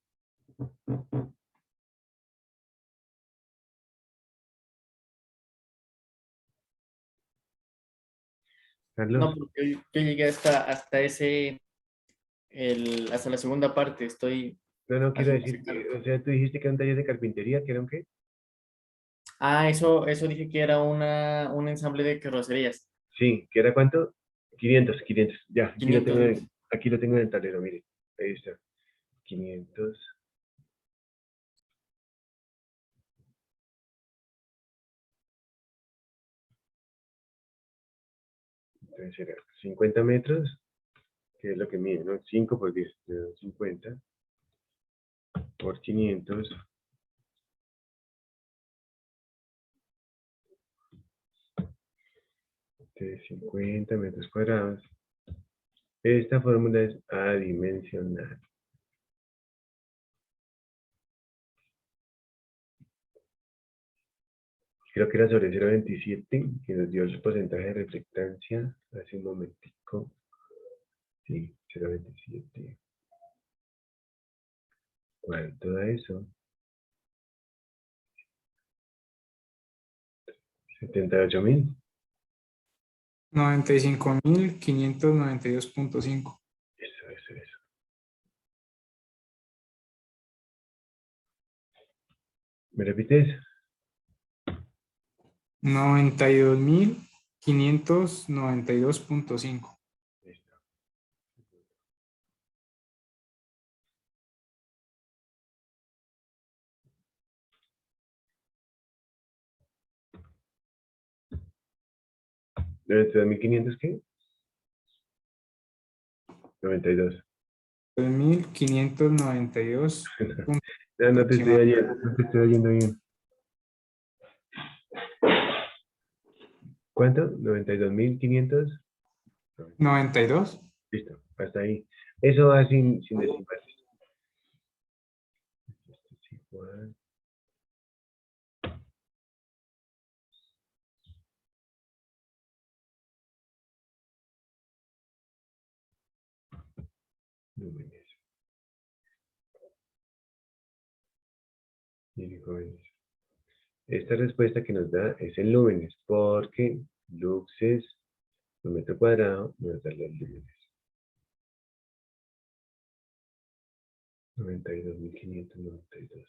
Carlos. No, porque yo llegué hasta hasta la segunda parte, estoy No quiero haciendo decir ese que, cálculo. o sea, tú dijiste que era un taller de carpintería, ¿que era un qué? Ah, eso dije que era un ensamble de carrocerías, Sí, ¿que era cuánto? 500, ya, 500 lux. aquí lo tengo en el tablero, mire, ahí está, 500, entonces era 50 metros, que es lo que mide, ¿no? 5 por 10, 50, por 500, de 50 metros cuadrados. Esta fórmula es adimensional. Creo que era sobre 0,27, que nos dio el porcentaje de reflectancia hace un momentico. Sí, 0,27 ¿Cuánto da eso? 78.000. 95.592.5. Eso. ¿Me repites? 92.592.5. Listo. ¿92.500 qué? 92. 2.592. No te estoy oyendo, no te estoy oyendo bien. ¿Cuánto? 92.500. 92. Listo, hasta ahí. Eso va sin decimal. Esto es igual. Lúmenes. Miren, jóvenes. Esta respuesta que nos da es en lúmenes, porque luxes por metro cuadrado nos da los lúmenes. 92.592.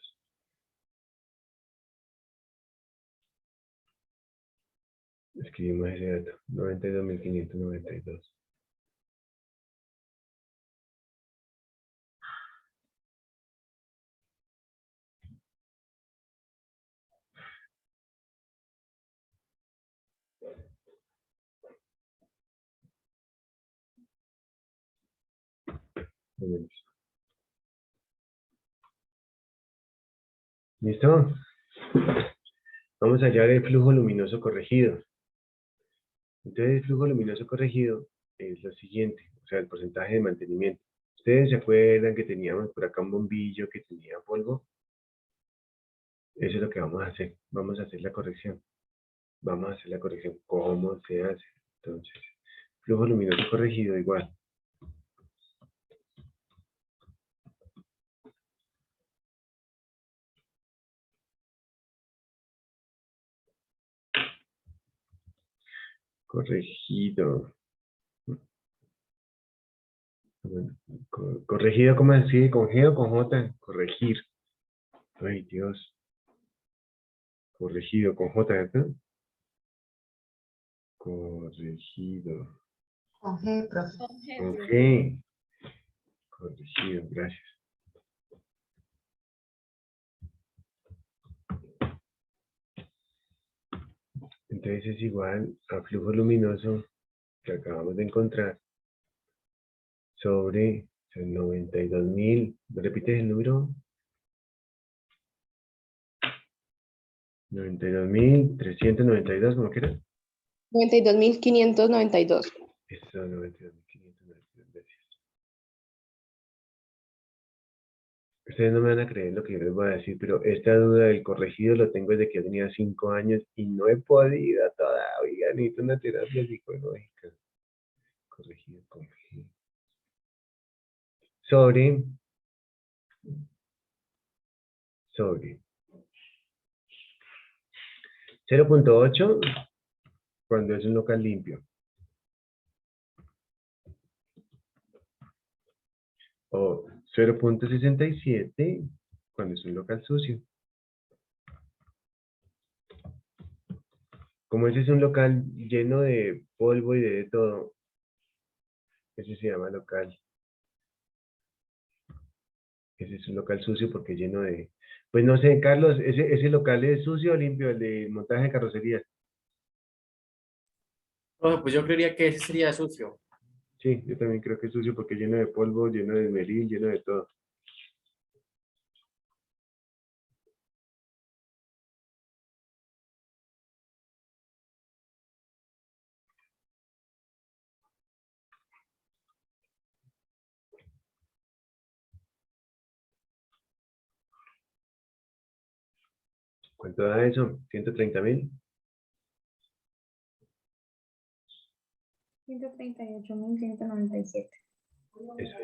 Escribimos ese dato. 92.592. Lúmenes. ¿Listo? Vamos a hallar el flujo luminoso corregido. Entonces, el flujo luminoso corregido es lo siguiente, o sea, el porcentaje de mantenimiento. ¿Ustedes se acuerdan que teníamos por acá un bombillo que tenía polvo? Eso es lo que vamos a hacer. Vamos a hacer la corrección. Vamos a hacer la corrección. ¿Cómo se hace? Entonces, flujo luminoso corregido igual. Corregido. Bueno, corregido, ¿cómo se escribe? ¿Con G o con J? Corregir. Ay, Dios. Corregido con J, ¿verdad? Corregido. Con G, profe. Con G. Corregido, gracias. Entonces es igual a flujo luminoso que acabamos de encontrar sobre 92.000. ¿Me repites el número? 92.392, ¿cómo que era? 92.592. Eso, 92.592, gracias. Ustedes no me van a creer lo que yo les voy a decir, pero esta duda del corregido lo tengo desde que yo tenía 5 años y no he podido todavía. Necesito una terapia psicológica. Corregido con G. Sobre 0.8 cuando es un local limpio. O 0.67 cuando es un local sucio. Como ese es un local lleno de polvo y de todo, ese se llama local. Ese es un local sucio porque es lleno de... Pues no sé, Carlos, ¿ese local es sucio o limpio, el de montaje de carrocerías? Profe, pues yo creería que ese sería sucio. Sí, yo también creo que es sucio porque es lleno de polvo, lleno de esmeril, lleno de todo. ¿Cuánto da eso? 130.000. 138.197. Eso.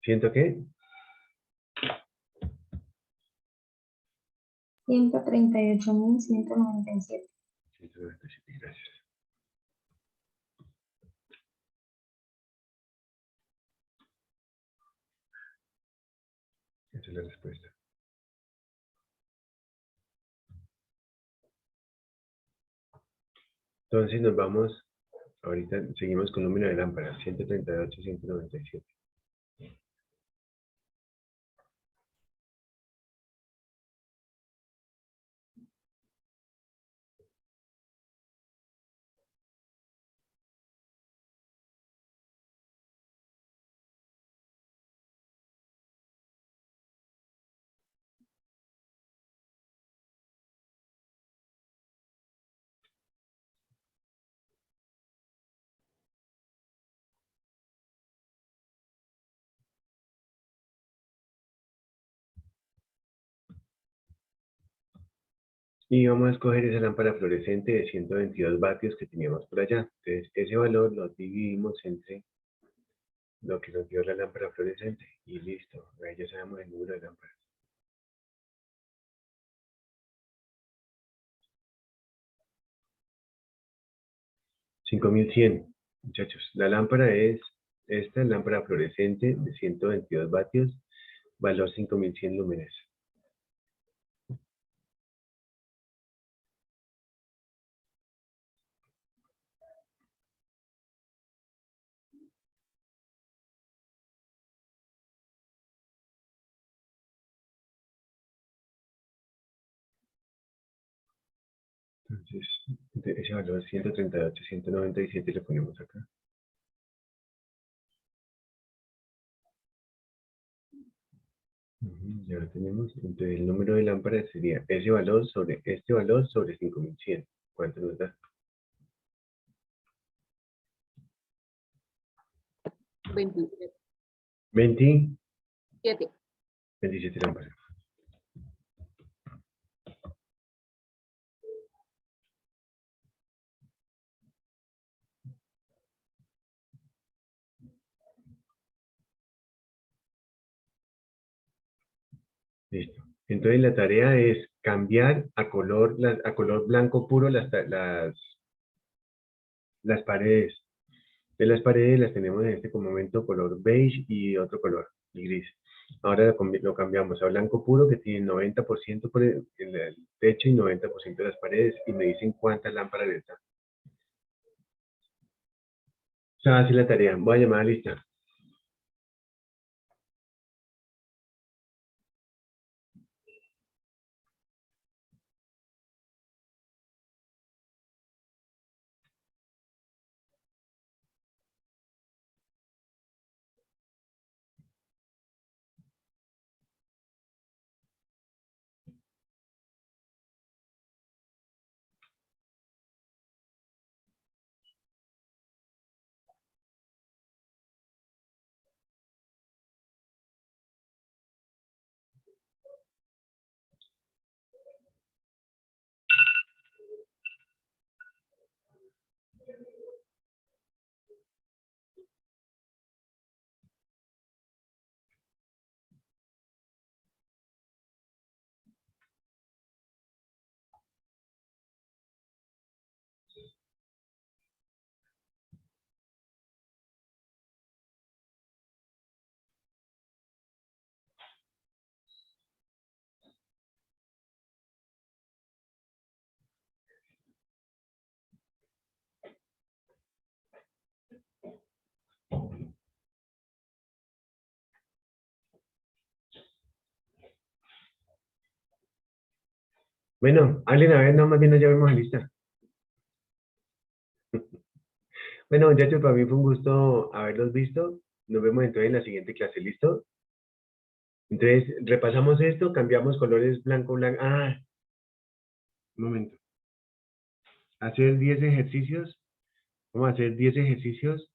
¿Ciento qué? 138.197. 197, gracias. Esa es la respuesta. Entonces nos vamos, ahorita seguimos con número de lámparas, 138, 197. Y vamos a escoger esa lámpara fluorescente de 122 vatios que teníamos por allá. Entonces, ese valor lo dividimos entre lo que nos dio la lámpara fluorescente. Y listo, ahí ya sabemos el número de lámparas. 5100, muchachos. La lámpara es esta lámpara fluorescente de 122 vatios, valor 5100 lúmenes. Entonces, ese valor 138, 197 le ponemos acá. Y ahora tenemos, entonces el número de lámparas sería ese valor sobre este valor sobre 5100. ¿Cuánto nos da? 27. 27 lámparas. Listo. Entonces la tarea es cambiar a color blanco puro las paredes. De las paredes las tenemos en este momento color beige y otro color, el gris. Ahora lo cambiamos a blanco puro que tiene 90% por en el techo y 90% de las paredes y me dicen cuántas lámparas les da. O sea, así la tarea. Voy a llamar a lista. Bueno, alguien a ver, no, más bien no llevemos a lista. Bueno, muchachos, para mí fue un gusto haberlos visto. Nos vemos entonces en la siguiente clase, ¿listo? Entonces, repasamos esto, cambiamos colores blanco, blanco. Ah, un momento. Hacer 10 ejercicios. Vamos a hacer 10 ejercicios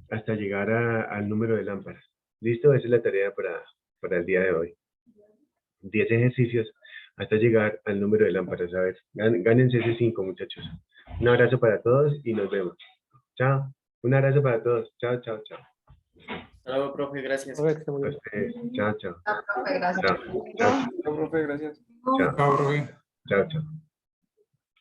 hasta llegar al número de lámparas. ¿Listo? Esa es la tarea para el día de hoy. 10 ejercicios hasta llegar al número de lámparas. A ver, gánense ese 5, muchachos. Un abrazo para todos y nos vemos. Chao. Un abrazo para todos. Chao, chao, chao. Hasta luego, profe, gracias. Profe, que esté muy A bien. ustedes. Chao, chao. Profe, gracias. Chao, chao, Chao, profe, gracias. chao, Chao, profe. chao, chao.